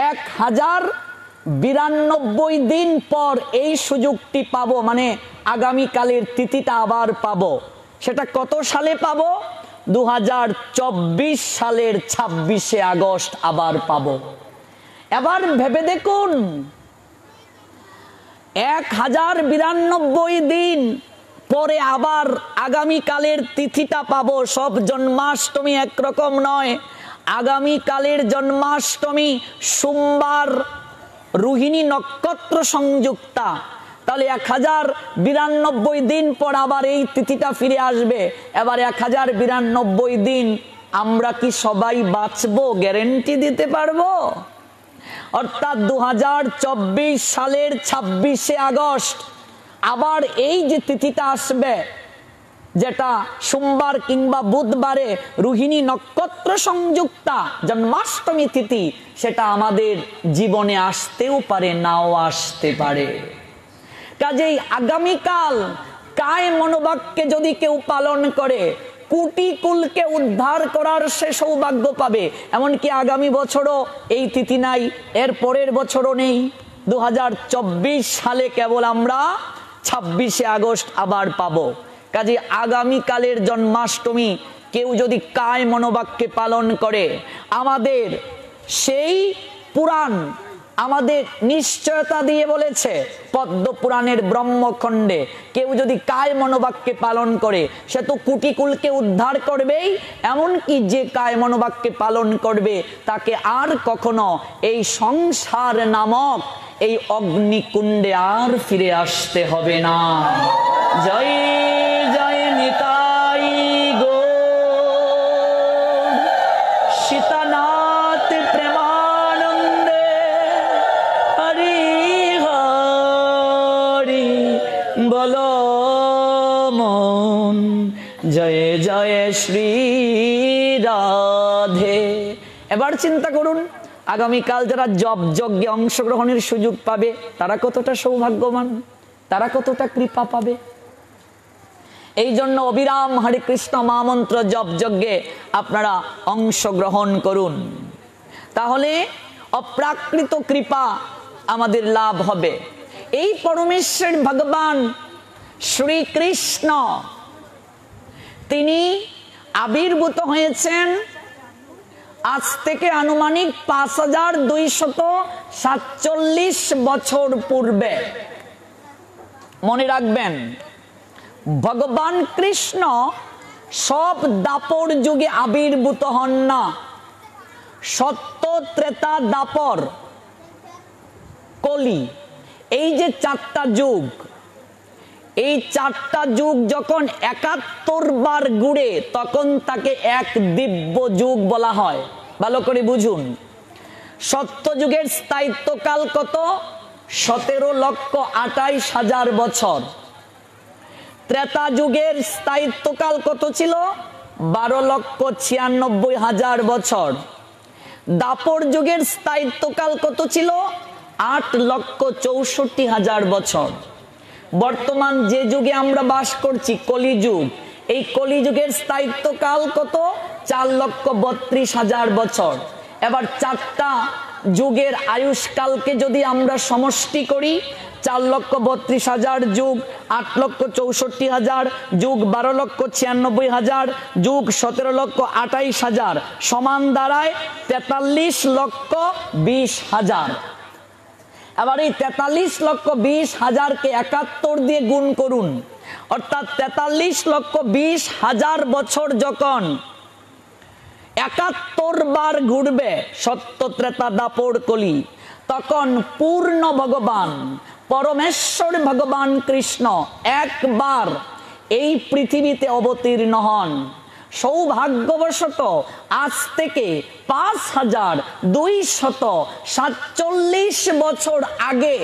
1092 দিন পর। এই সুযোগটি পাবো, মানে আগামীকালের তিথিটা আবার পাবো। সেটা কত সালে পাবো? 2024 সালের 26শে আগস্ট আবার পাবো। এবার ভেবে দেখুন, 1092 দিন পরে আবার আগামীকালের তিথিটা পাবো। সব জন্মাষ্টমী একরকম নয়। আগামীকালের জন্মাষ্টমী সোমবার, রোহিণী নক্ষত্র সংযুক্তা। তাহলে 1092 দিন পর আবার এই তিথিটা ফিরে আসবে। এবার 1092 দিন আমরা কি সবাই বাঁচবো? গ্যারেন্টি দিতে পারবো? অর্থাৎ 2024 সালের 26শে আগস্ট আবার এই যে তিথিটা আসবে, যেটা সোমবার কিংবা বুধবারে রোহিণী নক্ষত্র সংযুক্তা জন্মাষ্টমী তিথি, সেটা আমাদের জীবনে আসতেও পারে, নাও আসতে পারে। কাজেই আগামীকাল কায় মনোবাক্যে যদি কেউ পালন করে কোটি কুলকে উদ্ধার করার সে সৌভাগ্য পাবে। এমনকি আগামী বছরও এই তিথি নাই, এর পরের বছরও নেই। 2024 সালে কেবল আমরা 26শে আগস্ট আবার পাবো। কাজে আগামীকালের জন্মাষ্টমী কেউ যদি কায় মনোবাক্যে পালন করে, আমাদের সেই পুরাণ আমাদের নিশ্চয়তা দিয়ে বলেছে, পদ্ম পুরাণের ব্রহ্মখণ্ডে, কেউ যদি কায় মনোবাক্যে পালন করে সে তো কুটিকুলকে উদ্ধার করবেই, এমনকি যে কায় মনোবাক্যে পালন করবে তাকে আর কখনো এই সংসার নামক এই অগ্নিকুণ্ডে আর ফিরে আসতে হবে না। জয় জয় নিতাই গৌর সীতানাথ প্রেমানন্দে হরি হরি বলো মন জয় জয় শ্রী রাধে। এবার চিন্তা করুন, আগামীকাল যারা জপ যজ্ঞে অংশগ্রহণের সুযোগ পাবে তারা কতটা সৌভাগ্যবান, তারা কতটা কৃপা পাবে। এই জন্য অবিরাম হরে কৃষ্ণ মহামন্ত্র জপ যজ্ঞে আপনারা অংশগ্রহণ করুন, তাহলে অপ্রাকৃত কৃপা আমাদের লাভ হবে। এই পরমেশ্বর ভগবান শ্রীকৃষ্ণ তিনি আবির্ভূত হয়েছেন আজ থেকে আনুমানিক 5247 বছর পূর্বে। মনে রাখবেন, ভগবান কৃষ্ণ সব দাপর যুগে আবির্ভূত হন না। সত্য, ত্রেতা, দাপর, কলি, এই যে 4টা যুগ, এই 4টা যুগ যখন 71 বার ঘুরে তখন তাকে এক দিব্য যুগ বলা হয়। ভালো করে বুঝুন, সত্য যুগের স্থায়িত্বকাল কত? 17,28,000 বছর। ত্রেতা যুগের স্থায়িত্বকাল কত ছিল? 12,96,000 বছর। দাপর যুগের স্থায়িত্বকাল কত ছিল? 8,64,000 বছর। বর্তমান যে যুগে আমরা বাস করছি কলিযুগ, এই কলিযুগের স্থায়িত্বকাল কত? 4,32,000 বছর। এবার 4টা যুগের আয়ুষ্কালকে যদি আমরা সমষ্টি করি, 4,32,000 যুগ 8,64,000 যুগ 12,96,000 যুগ 17,28,000 সমান দাঁড়ায় 43,20,000। আবার এই 43,20,000কে 71 দিয়ে গুণ করুন, অর্থাৎ 43,20,000 বছর যখন 71 বার ঘুরবে সত্য, ত্রেতা, দাপর, কলি, তখন পূর্ণ ভগবান পরমেশ্বর ভগবান কৃষ্ণ একবার এই পৃথিবীতে অবতীর্ণ হন। সৌভাগ্যবশত আজ থেকে 5,247 বছর আগে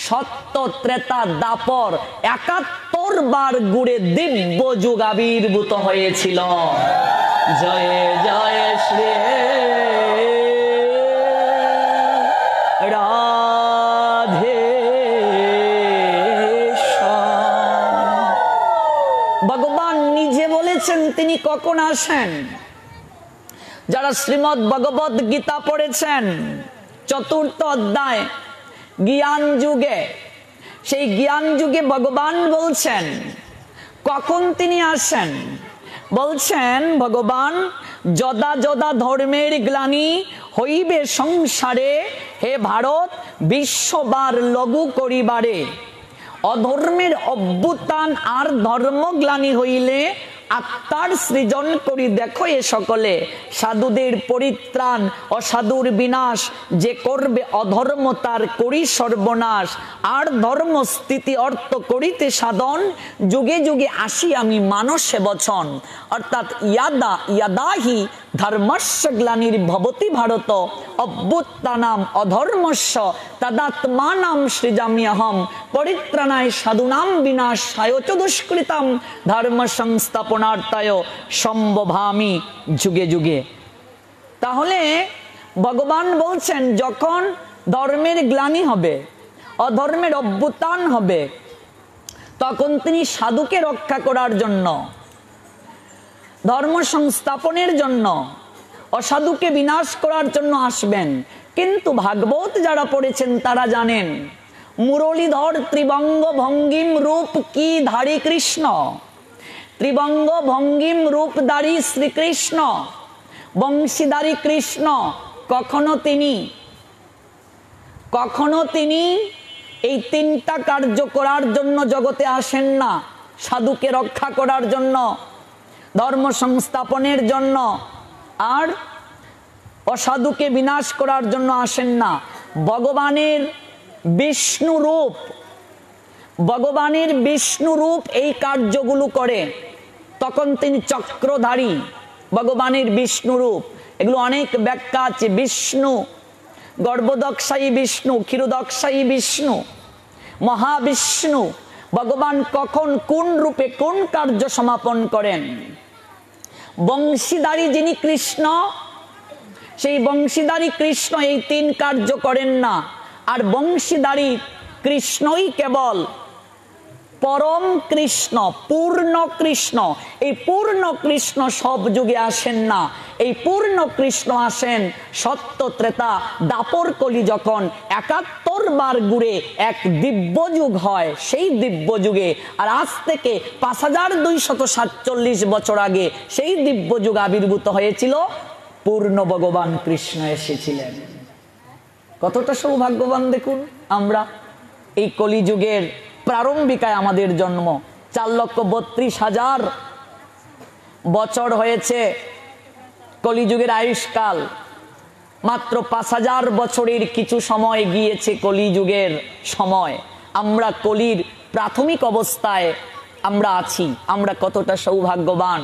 সত্য, ত্রেতা, দাপর 71 বার ঘুরে দিব্য যুগ আবির্ভূত হয়েছিল। জয় জয় শ্রী রাধে। ভগবান নিজে বলেছেন তিনি কখন আসেন। যারা শ্রীমদ্ ভগবদ গীতা পড়েছেন 4th অধ্যায় জ্ঞান যুগে, সেই জ্ঞান যুগে ভগবান বলছেন কখন তিনি আসেন। বলছেন ভগবান, যদা যদা ধর্মের গ্লানি হইবে সংসারে, হে ভারত বিশ্ববার লঘু করিবারে। অধর্মের অভ্যুত্থান আর ধর্মগ্লানি হইলে আত্মার সৃজন করি দেখো এ সকলে। সাধুদের পরিত্রাণ অসাধুর বিনাশ, যে করবে অধর্ম তার করি সর্বনাশ। আর ধর্ম স্থিতি অর্থ করিতে সাধন, যুগে যুগে আসি আমি মানসে বচন। অর্থাৎ ইয়াদা ইয়াদাহি ধর্মস্য গ্লানির ভবতি ভারত, অভ্যুত্থানাম অধর্মস্য তদাত্মানাম সৃজাম্যহম। পরিত্রাণায় সাধুনাম বিনাশায় চ দুষ্কৃতাম, ধর্ম সংস্থাপনার্থায় সম্ভবামি যুগে যুগে। তাহলে ভগবান বলছেন যখন ধর্মের গ্লানি হবে, অধর্মের অভ্যুত্থান হবে, তখন তিনি সাধুকে রক্ষা করার জন্য, ধর্ম সংস্থাপনের জন্য, অসাধুকে বিনাশ করার জন্য আসবেন। কিন্তু ভাগবত যারা পড়েছেন তারা জানেন মুরলীধর ত্রিবঙ্গ ভঙ্গিম রূপ কি ধারী কৃষ্ণ, ত্রিবঙ্গ ভঙ্গিম রূপধারী শ্রীকৃষ্ণ, বংশীধারী কৃষ্ণ কখনো তিনি এই তিনটা কার্য করার জন্য জগতে আসেন না। সাধুকে রক্ষা করার জন্য, ধর্ম সংস্থাপনের জন্য, আর অসাধুকে বিনাশ করার জন্য আসেন না। ভগবানের বিষ্ণু রূপ এই কার্যগুলো করে। তখন তিনি চক্রধারী, ভগবানের বিষ্ণু রূপ। এগুলো অনেক ব্যাখ্যা আছে। বিষ্ণু, গর্ভদক্ষায়ী বিষ্ণু, ক্ষীরোদক্ষায়ী বিষ্ণু, মহাবিষ্ণু। ভগবান কখন কোন রূপে কোন কার্য সমাপন করেন। বংশীধারী যিনি কৃষ্ণ, সেই বংশীধারী কৃষ্ণ এই তিন কার্য করেন না। আর বংশীধারী কৃষ্ণই কেবল পরম কৃষ্ণ, পূর্ণ কৃষ্ণ। এই পূর্ণ কৃষ্ণ সব যুগে আসেন না। এই পূর্ণ কৃষ্ণ আসেন সত্য ত্রেতা দাপর কলি, যখন ৭১ বার ঘুরে এক দিব্য যুগ হয়, সেই দিব্য যুগে। আর আজ থেকে ৫,২৪৭ বছর আগে সেই দিব্য যুগ আবির্ভূত হয়েছিল, পূর্ণ ভগবান কৃষ্ণ এসেছিলেন। কতটা সৌভাগ্যবান দেখুন আমরা। এই কলিযুগের প্রারম্ভিকায় আমাদের জন্ম। ৪,৩২,০০০ বছর হয়েছে কলিযুগের আয়ুষ্কাল। মাত্র ৫,০০০ বছরের কিছু সময় গিয়েছে কলিযুগের সময়। আমরা কলির প্রাথমিক অবস্থায় আমরা আছি। আমরা কতটা সৌভাগ্যবান।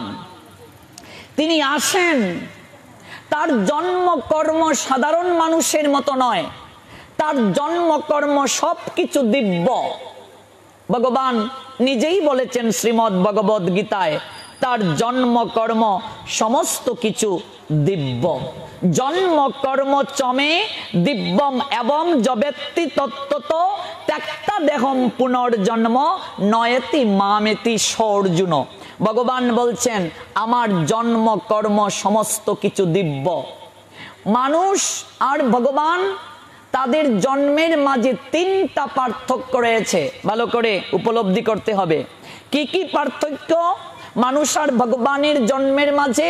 তিনি আসেন, তার জন্মকর্ম সাধারণ মানুষের মতো নয়। তার জন্মকর্ম সবকিছু দিব্য। ভগবান নিজেই বলেছেন শ্রীমদ্ ভগবদ গীতায়, তার জন্মকর্ম সমস্ত কিছু দিব্য। জন্মকর্ম চমে দিব্যম এবং জবেত্তি তত্ত্বত ত্যক্তা দেহম পুনর্জন্ম নয়েতি মামেতি সর্জুন। ভগবান বলছেন আমার জন্মকর্ম সমস্ত কিছু দিব্য। মানুষ আর ভগবান, তাদের জন্মের মাঝে তিনটা পার্থক্য রয়েছে, ভালো করে উপলব্ধি করতে হবে। কি কি পার্থক্য মানুষ আর ভগবানের জন্মের মাঝে?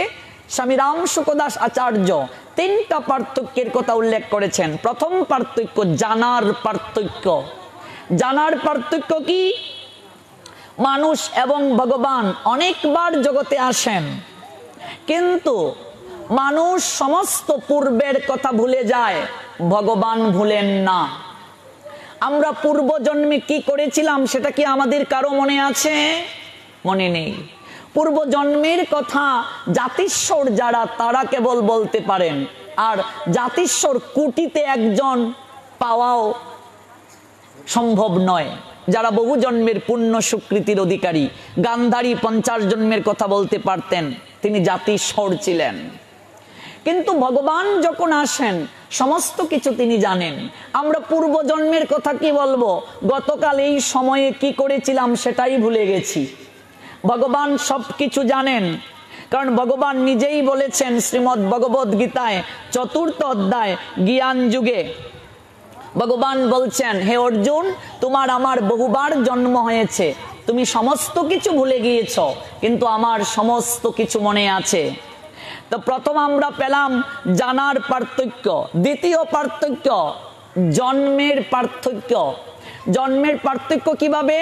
স্বামী রাম শুকদাস আচার্য তিনটা পার্থক্যের কথা উল্লেখ করেছেন। প্রথম পার্থক্য জানার পার্থক্য। জানার পার্থক্য কি? মানুষ এবং ভগবান অনেকবার জগতে আসেন, কিন্তু মানুষ সমস্ত পূর্বের কথা ভুলে যায়, ভগবান ভুলেন না। আমরা পূর্ব জন্মে কি করেছিলাম সেটা কি আমাদের কারো মনে আছে? মনে নেই। পূর্ব জন্মের কথা জাতিস্বর যারা, তারা কেবল বলতে পারেন। আর জাতিস্বর কোটিতে একজন পাওয়াও সম্ভব নয়। যারা বহু জন্মের পুণ্য সুকৃতির অধিকারী, গান্ধারী 50 জন্মের কথা বলতে পারতেন, তিনি জাতিস্বর ছিলেন। কিন্তু ভগবান যখন আসেন সমস্ত কিছু তিনি জানেন। আমরা পূর্ব জন্মের কথা কি বলবো? গতকাল এই সময়ে কি করেছিলাম সেটাই ভুলে গেছি। ভগবান সবকিছু জানেন, কারণ ভগবান নিজেই বলেছেন শ্রীমদ্ ভগবদ গীতায় ৪র্থ অধ্যায় জ্ঞান যুগে ভগবান বলছেন, হে অর্জুন, তোমার আমার বহুবার জন্ম হয়েছে, তুমি সমস্ত কিছু ভুলে গিয়েছ, কিন্তু আমার সমস্ত কিছু মনে আছে। তো প্রথম আমরা পেলাম জানার পার্থক্য। দ্বিতীয় পার্থক্য জন্মের পার্থক্য। জন্মের পার্থক্য কিভাবে?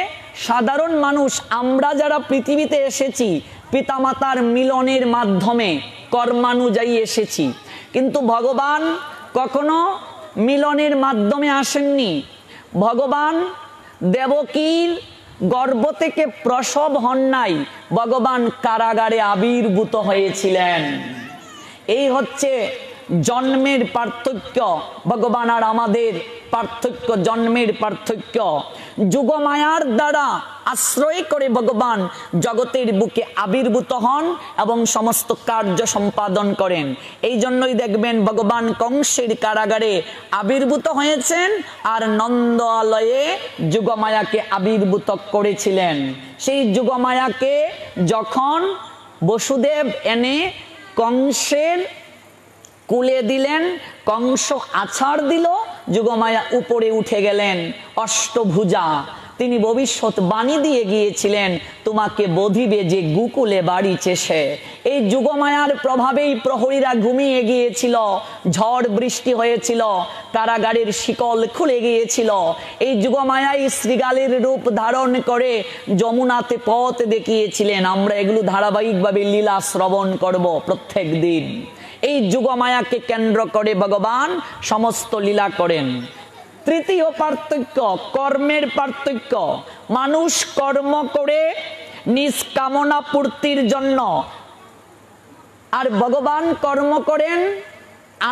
সাধারণ মানুষ আমরা যারা পৃথিবীতে এসেছি পিতামাতার মিলনের মাধ্যমে কর্মানুযায়ী এসেছি, কিন্তু ভগবান কখনো মিলনের মাধ্যমে আসেননি। ভগবান দেবকীর গর্ভ থেকে প্রসব হন নাই, ভগবান কারাগারে আবির্ভূত হয়েছিলেন। এই হচ্ছে জন্মের পার্থক্য, ভগবান আর আমাদের পার্থক্য, জন্মের পার্থক্য। যুগমায়ার দ্বারা আশ্রয় করে ভগবান জগতের বুকে আবির্ভূত হন এবং সমস্ত কার্য সম্পাদন করেন। এই জন্যই দেখবেন ভগবান কংসের কারাগারে আবির্ভূত হয়েছেন আর নন্দালয়ে যুগমায়াকে আবির্ভূত করেছিলেন। সেই যুগমায়াকে যখন বসুদেব এনে কংসের কুলে দিলেন, কংস আছাড় দিল, যুগমায়া উপরে উঠে গেলেন অষ্টভুজা। তিনি ভবিষ্যৎ বাণী দিয়ে গিয়েছিলেন, তোমাকে বধিবে যে গুকুলে বাড়িছে সে। এই যুগমায়ার প্রভাবেই প্রহরীরা ঘুমিয়ে গিয়েছিল, ঝড় বৃষ্টি হয়েছিল, কারাগারের শিকল খুলে গিয়েছিল। এই যুগমায়াই শ্রীগালের রূপ ধারণ করে যমুনাতে পথ দেখিয়েছিলেন। আমরা এগুলো ধারাবাহিকভাবে লীলা শ্রবণ করব প্রত্যেক দিন। এই যুগমায়াকে কেন্দ্র করে ভগবান সমস্ত লীলা করেন। তৃতীয় পার্থক্য, কর্মের পার্থক্য। মানুষ কর্ম করে নিজ কামনা পূর্তির জন্য, আর ভগবান কর্ম করেন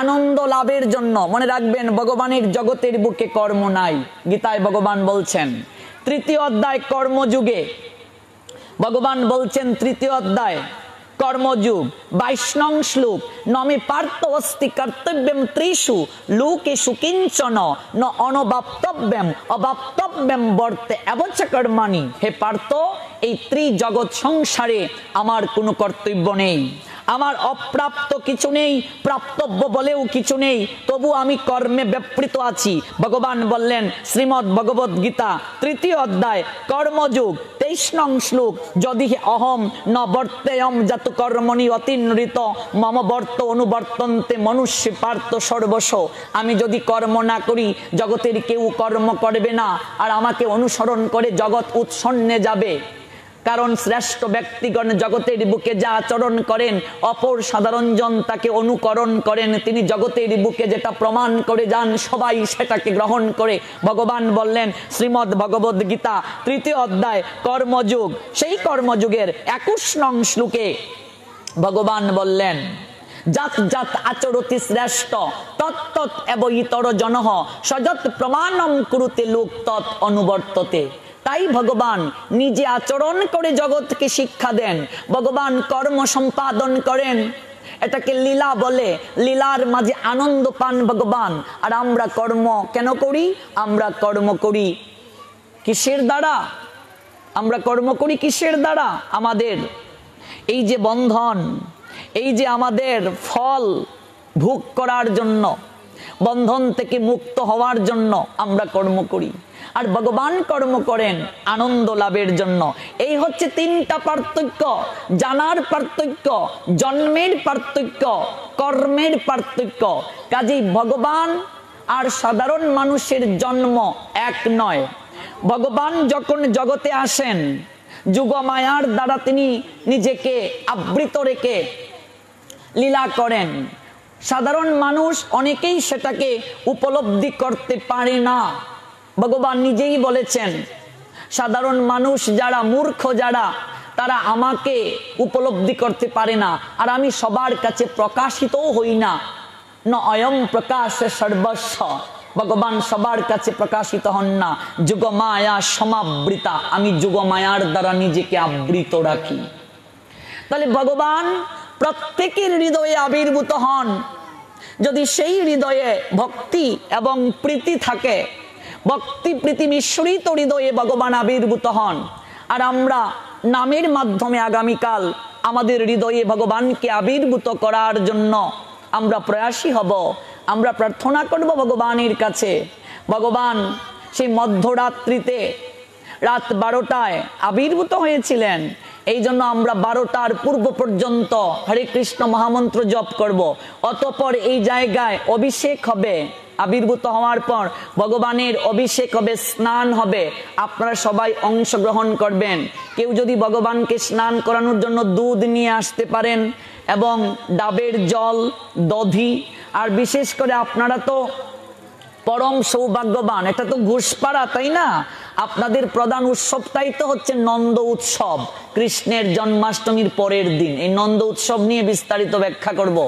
আনন্দ লাভের জন্য। মনে রাখবেন, ভগবানের জগতের বুকে কর্ম নাই। গীতায় ভগবান বলছেন, তৃতীয় অধ্যায় কর্মযুগে ভগবান বলছেন, তৃতীয় অধ্যায় কর্মযুগ 22 নং শ্লোক, নমে পার্থ অস্তি কর্তব্যম ত্রিষু লোকেষু কিঞ্চন ন অনবাপ্তব্যম অবাপ্তব্যম বর্তে এবচ কর্মাণি। হে পার্থ, এই ত্রিজগৎ সংসারে আমার কোনো কর্তব্য নেই, আমার অপ্রাপ্ত কিছু নেই, প্রাপ্তব্য বলেও কিছু নেই, তবু আমি কর্মে ব্যাপৃত আছি। ভগবান বললেন শ্রীমদ্ ভগবদ গীতা তৃতীয় অধ্যায় কর্মযুগ 23 নং শ্লোক, যদি অহম ন বর্তেয়ম জাত কর্মণি অতিনৃত মম বর্ত অনুবর্তন্তে মনুষ্য পার্থ সর্বস্ব। আমি যদি কর্ম না করি, জগতের কেউ কর্ম করবে না, আর আমাকে অনুসরণ করে জগৎ উৎসন্নে যাবে। কারণ শ্রেষ্ঠ ব্যক্তিগণ জগতের বুকে যা আচরণ করেন, অপর সাধারণ জন তাকে অনুকরণ করেন। তিনি জগতের বুকে যেটা প্রমাণ করে যান, সবাই সেটাকে গ্রহণ করে। ভগবান বললেন শ্রীমদ্ ভগবদ গীতা তৃতীয় অধ্যায় কর্মযুগ, সেই কর্মযুগের 21 নং শ্লোকে ভগবান বললেন, জাত জাত আচরতি শ্রেষ্ঠ তত্তৎ এব ইতর জনঃ সযৎ প্রমাণম কুরুতে লোক তৎ অনুবর্ততে। তাই ভগবান নিজে আচরণ করে জগৎকে শিক্ষা দেন, ভগবান কর্ম সম্পাদন করেন। এটাকে লীলা বলে, লীলার মাঝে আনন্দ পান ভগবান। আর আমরা কর্ম কেন করি? আমরা কর্ম করি কিসের দ্বারা? আমরা কর্ম করি কিসের দ্বারা? আমাদের এই যে বন্ধন, এই যে আমাদের ফল ভোগ করার জন্য, বন্ধন থেকে মুক্ত হওয়ার জন্য আমরা কর্ম করি। আর ভগবান কর্ম করেন আনন্দ লাভের জন্য। এই হচ্ছে তিনটা পার্থক্য, জানার পার্থক্য, জন্মের পার্থক্য, কর্মের পার্থক্য। কাজেই ভগবান আর সাধারণ মানুষের জন্ম এক নয়। ভগবান যখন জগতে আসেন, যুগমায়ার দ্বারা তিনি নিজেকে আবৃত রেখে লীলা করেন। সাধারণ মানুষ অনেকেই সেটাকে উপলব্ধি করতে পারে না। ভগবান নিজেই বলেছেন, সাধারণ মানুষ যারা, মূর্খ যারা, তারা আমাকে উপলব্ধি করতে পারে না, আর আমি সবার কাছে প্রকাশিতও হই না। ন অয়ম প্রকাশে সর্বস্ব, ভগবান সবার কাছে প্রকাশিত হন না। যুগমায়া সমাবৃতা, আমি যুগমায়ার দ্বারা নিজেকে আবৃত রাখি। তাহলে ভগবান প্রত্যেকের হৃদয়ে আবির্ভূত হন। যদি সেই হৃদয়ে ভক্তি এবং প্রীতি থাকে, ভক্তি প্রীতি মিশ্রিত হৃদয়ে ভগবান আবির্ভূত হন। আর আমরা নামের মাধ্যমে আগামীকাল আমাদের হৃদয়ে ভগবানকে আবির্ভূত করার জন্য আমরা প্রয়াসী হব। আমরা প্রার্থনা করব ভগবানের কাছে। ভগবান সেই মধ্যরাত্রিতে রাত 12টায় আবির্ভূত হয়েছিলেন। এই জন্য আমরা 12টার পূর্ব পর্যন্ত হরে কৃষ্ণ মহামন্ত্র জপ করব। অতঃপর এই জায়গায় অভিষেক হবে। আবির্ভূত হওয়ার পর ভগবানের অভিষেক হবে, স্নান হবে। আপনারা সবাই অংশগ্রহণ করবেন। কেউ যদি ভগবানকে স্নান করানোর জন্য দুধ নিয়ে আসতে পারেন, এবং ডাবের জল, দধি। আর বিশেষ করে আপনারা তো পরম সৌভাগ্যবান, এটা তো ঘুষপাড়া, তাই না? আপনাদের প্রধান উৎসবটাই তো হচ্ছে নন্দ উৎসব, কৃষ্ণের জন্মাষ্টমীর পরের দিন। এই নন্দ উৎসব নিয়ে বিস্তারিত ব্যাখ্যা করব।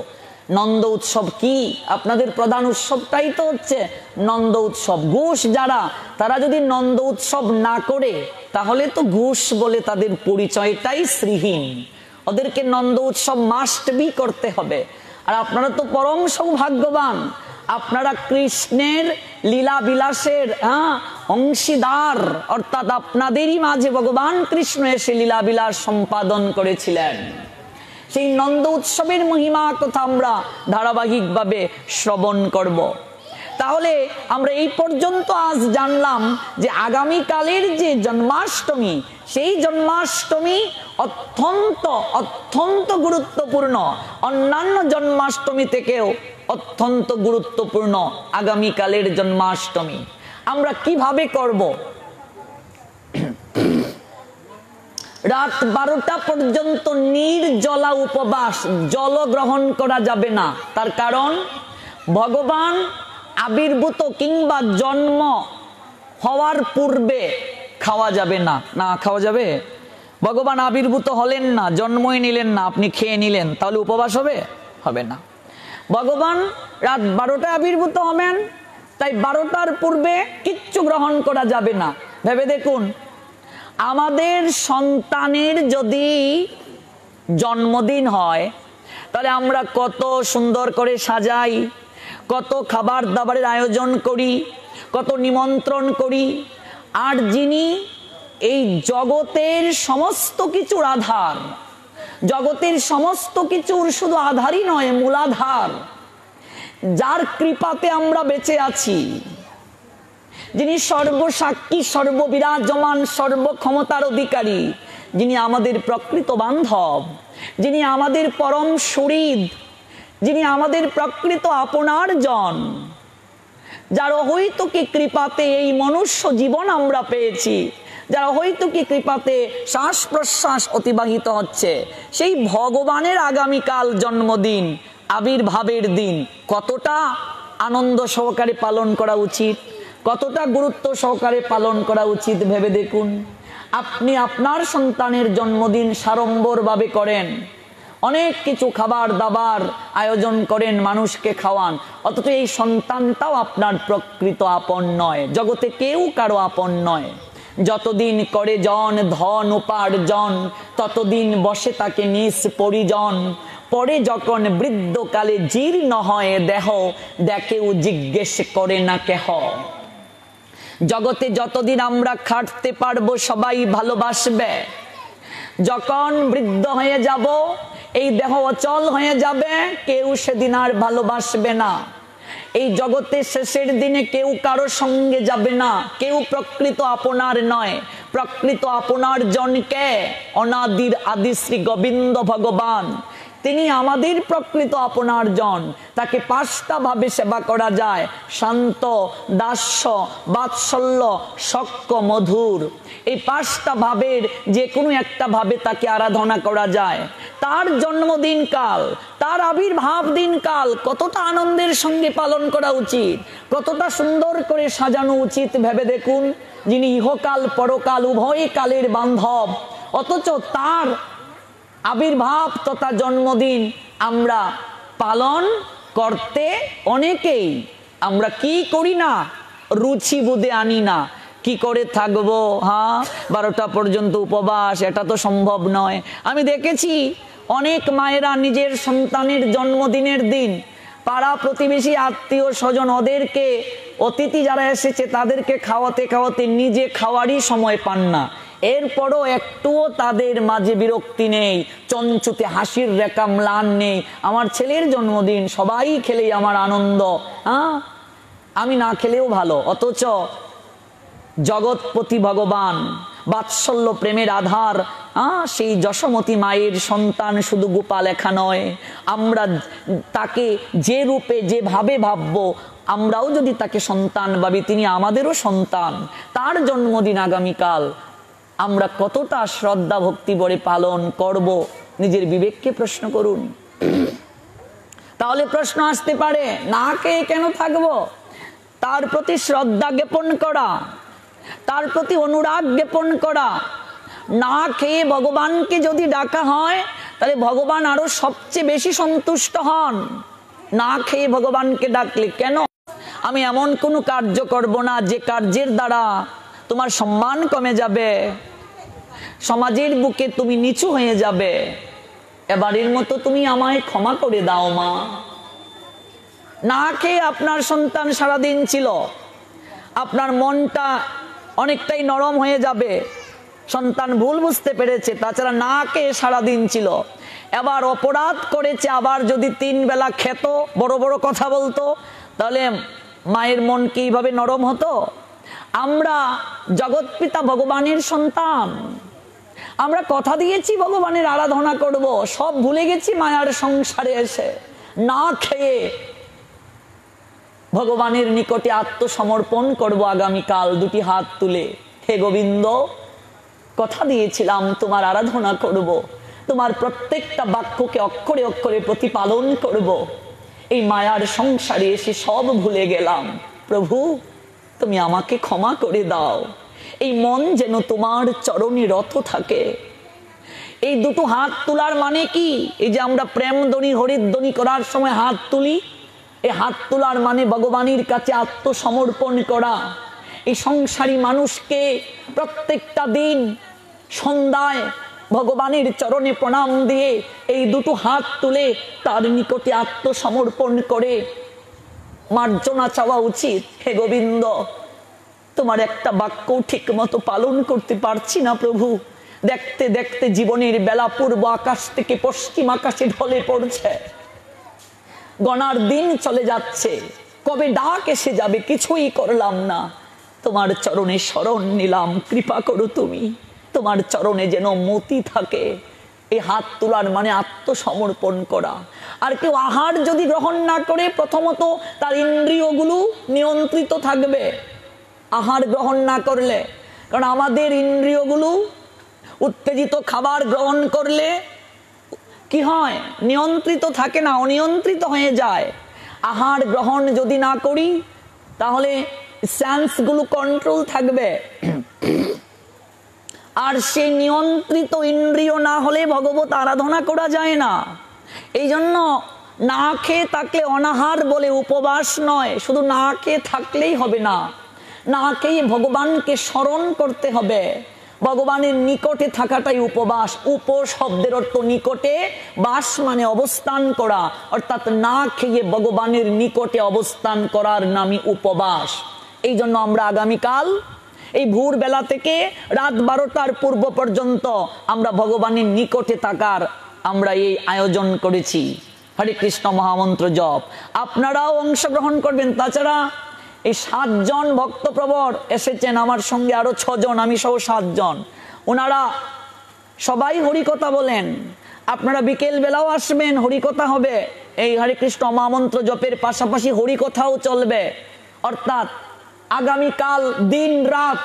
নন্দ উৎসব কি? আপনাদের প্রধান উৎসবটাই তো হচ্ছে নন্দ উৎসব। ঘোষ যারা, তারা যদি নন্দ উৎসব না করে তাহলে তো ঘোষ বলে তাদের পরিচয়টাই শ্রীহীন। ওদেরকে নন্দ উৎসব মাস্ট বি করতে হবে। আর আপনারা তো পরম সৌভাগ্যবান, আপনারা কৃষ্ণের লীলা বিলাসের অংশীদার, অর্থাৎ আপনাদেরই মাঝে ভগবান কৃষ্ণ এসে লীলা বিলাস সম্পাদন করেছিলেন। সেই নন্দ উৎসবের মহিমা কথা আমরা ধারাবাহিকভাবে শ্রবণ করব। তাহলে আমরা এই পর্যন্ত আজ জানলাম যে আগামীকালের যে জন্মাষ্টমী, সেই জন্মাষ্টমী অত্যন্ত অত্যন্ত গুরুত্বপূর্ণ। অন্যান্য জন্মাষ্টমী থেকেও অত্যন্ত গুরুত্বপূর্ণ আগামীকালের জন্মাষ্টমী। আমরা কিভাবে করব? রাত 12টা পর্যন্ত নির্জলা উপবাস, জল গ্রহণ করা যাবে না। তার কারণ ভগবান আবির্ভূত কিংবা জন্ম হওয়ার পূর্বে খাওয়া যাবে না। না খাওয়া যাবে? ভগবান আবির্ভূত হলেন না, জন্মই নিলেন না, আপনি খেয়ে নিলেন, তাহলে উপবাস হবে? হবে না। ভগবান রাত 12টায় আবির্ভূত হবেন, তাই 12টার পূর্বে কিচ্ছু গ্রহণ করা যাবে না। ভেবে দেখুন, আমাদের সন্তানের যদি জন্মদিন হয় তাহলে আমরা কত সুন্দর করে সাজাই, কত খাবার দাবারের আয়োজন করি, কত নিমন্ত্রণ করি। আর যিনি এই জগতের সমস্ত কিছুর আধার, জগতের সমস্ত কিছুর শুধু আধারই নয়, মূলাধার, যার কৃপাতে আমরা বেঁচে আছি, যিনি সর্বসাক্ষী, সর্ববিরাজমান, সর্বক্ষমতার অধিকারী, যিনি আমাদের প্রকৃত বান্ধব, যিনি আমাদের পরম সুহৃদ, যিনি আমাদের প্রকৃত আপনার জন, যার অহৈতুকী কৃপাতে এই মনুষ্য জীবন আমরা পেয়েছি, যার অহৈতুকী কৃপাতে শ্বাস প্রশ্বাস অতিবাহিত হচ্ছে, সেই ভগবানের আগামীকাল জন্মদিন, আবির্ভাবের দিন কতটা আনন্দ সহকারে পালন করা উচিত, কতটা গুরুত্ব সহকারে পালন করা উচিত ভেবে দেখুন। আপনি আপনার সন্তানের জন্মদিন সাড়ম্বরভাবে করেন, অনেক কিছু খাবার দাবার আয়োজন করেন, মানুষকে খাওয়ান, অথচ এই সন্তানটাও আপনার প্রকৃত আপন নয়, জগতে কেউ কারো আপন নয়। যতদিন করে জন ধন উপার্জন, ততদিন বসে তাকে নিজ পরিজন, পরে যখন বৃদ্ধকালে জীর্ণ হয় দেহ, দেখেও জিজ্ঞেস করে না কেহ। জগতে যতদিন আমরা খাটতে পারবো সবাই ভালোবাসবে, যখন বৃদ্ধ হয়ে যাব এই দেহ অচল হয়ে যাবে, কেউ সেদিন আর ভালোবাসবে না। এই জগতের শেষের দিনে কেউ কারো সঙ্গে যাবে না, কেউ প্রকৃত আপনার নয়। প্রকৃত আপনার জনকে অনাদির আদি শ্রী গোবিন্দ ভগবান, তিনি আমাদের প্রকৃত আপনার জন। তাকে 5টা ভাবে সেবা করা যায়: শান্ত, দাস্য, বাৎসল্য, সখ্য, মধুর। এই 5টা ভাবের যে কোনো একটা ভাবে তাকে আরাধনা করা যায়। তার জন্মদিন কাল, তার আবির্ভাব দিন কাল কতটা আনন্দের সঙ্গে পালন করা উচিত, কতটা সুন্দর করে সাজানো উচিত ভেবে দেখুন। যিনি ইহকাল পরকাল উভয় কালের বান্ধব, অথচ তার আবির্ভাব তথা জন্মদিন আমরা পালন করতে অনেকেই আমরা কি করি না, রুচি বোধে আনি না। কি করে থাকবো, 12টা পর্যন্ত উপবাস, এটা তো সম্ভব নয়। আমি দেখেছি অনেক মায়েরা নিজের সন্তানের জন্মদিনের দিন পাড়া প্রতিবেশী আত্মীয় স্বজন ওদেরকে, অতিথি যারা এসেছে তাদেরকে খাওয়াতে খাওয়াতে নিজে খাওয়ারই সময় পান না। এরপরও একটুও তাদের মাঝে বিরক্তি নেই, চঞ্চুতে হাসির রেখা ম্লান নেই। আমার ছেলের জন্মদিন, সবাই খেলেই আমার আনন্দ, আমি না খেলেও ভালো। অথচ জগৎপতি ভগবান, বাৎসল্য প্রেমের আধার, সেই যশোমতী মায়ের সন্তান শুধু গোপাল লেখা নয়। আমরা তাকে যে রূপে যেভাবে ভাববো, আমরাও যদি তাকে সন্তান ভাবি, তিনি আমাদেরও সন্তান। তার জন্মদিন আগামীকাল আমরা কতটা শ্রদ্ধা ভক্তি ভরে পালন করব, নিজের বিবেককে প্রশ্ন করুন। তাহলে প্রশ্ন আসতে পারে, না খেয়ে কেন থাকবো? তার প্রতি শ্রদ্ধা জ্ঞাপন করা, তার প্রতি অনুরাগ জ্ঞাপন করা। না খেয়ে ভগবানকে যদি ডাকা হয় তাহলে ভগবান আরো সবচেয়ে বেশি সন্তুষ্ট হন। না খেয়ে ভগবানকে ডাকলে কেন? আমি এমন কোনো কার্য করব না যে কার্যের দ্বারা তোমার সম্মান কমে যাবে, সমাজের বুকে তুমি নিচু হয়ে যাবে। এবারের মতো তুমি আমায় ক্ষমা করে দাও মা। না খেয়ে আপনার সন্তান সারাদিন ছিল, আপনার মনটা অনেকটাই নরম হয়ে যাবে, সন্তান ভুল বুঝতে পেরেছে, তাছাড়া না খেয়ে সারাদিন ছিল, এবার অপরাধ করেছে, আবার যদি 3 বেলা খেত, বড় বড় কথা বলতো, তাহলে মায়ের মন কি এইভাবে নরম হতো? আমরা জগৎপিতা ভগবানের সন্তান, আমরা কথা দিয়েছি ভগবানের আরাধনা করব, সব ভুলে গেছি মায়ার সংসারে এসে। না খেয়ে ভগবানের নিকটে আত্মসমর্পণ করব আগামীকাল 2টি হাত তুলে। হে গোবিন্দ, কথা দিয়েছিলাম তোমার আরাধনা করব, তোমার প্রত্যেকটা বাক্যকে অক্ষরে অক্ষরে প্রতিপালন করব। এই মায়ার সংসারে এসে সব ভুলে গেলাম। প্রভু, তুমি আমাকে ক্ষমা করে দাও। এই মন যেন তোমার চরণে রত থাকে। এই 2টো হাত তোলার মানে কি? এই যে আমরা প্রেম ধ্বনি হরিধ্বনি করার সময় হাত তুলি, এই হাত তোলার মানে ভগবানের কাছে আত্মসমর্পণ করা। এই সংসারী মানুষকে প্রত্যেকটা দিন সন্ধ্যায় ভগবানের চরণে প্রণাম দিয়ে এই 2টো হাত তুলে তার নিকটে আত্মসমর্পণ করে মার্জনা চাওয়া উচিত। হে গোবিন্দ, তোমার একটা বাক্য ঠিক মতো পালন করতে পারছি না প্রভু। দেখতে দেখতে জীবনের বেলা পূর্ব আকাশ থেকে পশ্চিম আকাশে ঢলে পড়ছে, গণার দিন চলে যাচ্ছে, কবে ডাক এসে যাবে কিছুই করলাম না। তোমার চরণে শরণ নিলাম, কৃপা করো তুমি, তোমার চরণে যেন মতি থাকে। এই হাত তোলার মানে আত্মসমর্পণ করা। আর কেউ আহার যদি গ্রহণ না করে, প্রথমত তার ইন্দ্রিয়গুলো নিয়ন্ত্রিত থাকবে আহার গ্রহণ না করলে। কারণ আমাদের ইন্দ্রিয়গুলো উত্তেজিত খাবার গ্রহণ করলে কি হয়? নিয়ন্ত্রিত থাকে না, অনিয়ন্ত্রিত হয়ে যায়। আহার গ্রহণ যদি না করি তাহলে সেন্সগুলো কন্ট্রোল থাকবে, আর সেই নিয়ন্ত্রিত ইন্দ্রিয় না হলে ভগবত আরাধনা করা যায় না। এই জন্য না খেয়ে থাকলে অনাহার বলে, উপবাস নয়। শুধু না খেয়ে থাকলেই হবে না, না খেয়ে ভগবানকে স্মরণ করতে হবে। ভগবানের নিকটে থাকাটাই উপবাস। উপ শব্দের অর্থ নিকটে, বাস মানে অবস্থান করা, অর্থাৎ না খেয়ে ভগবানের নিকটে অবস্থান করার নামই উপবাস। এই জন্য আমরা আগামীকাল এই ভোরবেলা থেকে রাত 12টার পূর্ব পর্যন্ত আমরা ভগবানের নিকটে থাকার আমরা এই আয়োজন করেছি। হরে কৃষ্ণ মহামন্ত্র জপ আপনারাও অংশগ্রহণ করবেন। তাছাড়া এই 7 জন ভক্তপ্রবর এসেছেন, আমার সঙ্গে আরো 6 জন, আমি সহ 7 জন। ওনারা সবাই হরিকথা বলেন। আপনারা বিকেল বেলাও আসবেন, হরিকথা হবে। এই হরে কৃষ্ণ মহামন্ত্র জপের পাশাপাশি হরিকথাও চলবে। অর্থাৎ আগামীকাল দিন রাত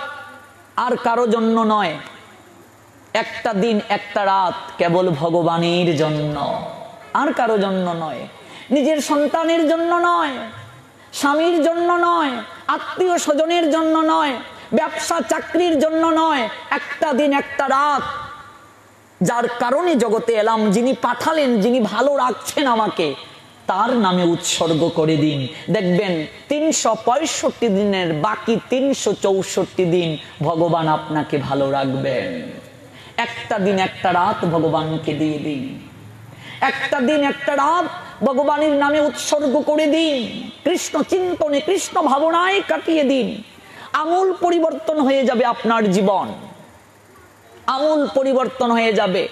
আর কারো জন্য নয়, একটা দিন একটা রাত কেবল ভগবানের জন্য, আর কারো জন্য নয়। নিজের সন্তানের জন্য নয়, স্বামীর জন্য নয়, আত্মীয় স্বজনের জন্য নয়, ব্যবসা চাকরির জন্য নয়। একটা দিন একটা রাত, যার কারণে জগতে এলাম, যিনি পাঠালেন, যিনি ভালো রাখছেন আমাকে, তার নামে উৎসর্গ করে দিন। দেখবেন 365 দিনের বাকি 364 দিন ভগবান আপনাকে ভালো রাখবেন। একটা দিন একটা রাত ভগবানকে দিয়ে দিন, একটা দিন একটা রাত ভগবানের নামে উৎসর্গ করে দিন। কৃষ্ণ চিন্তনে, কৃষ্ণ ভাবনায় কাটিয়ে দিন। আমূল পরিবর্তন হয়ে যাবে আপনার জীবন, আমূল পরিবর্তন হয়ে যাবে।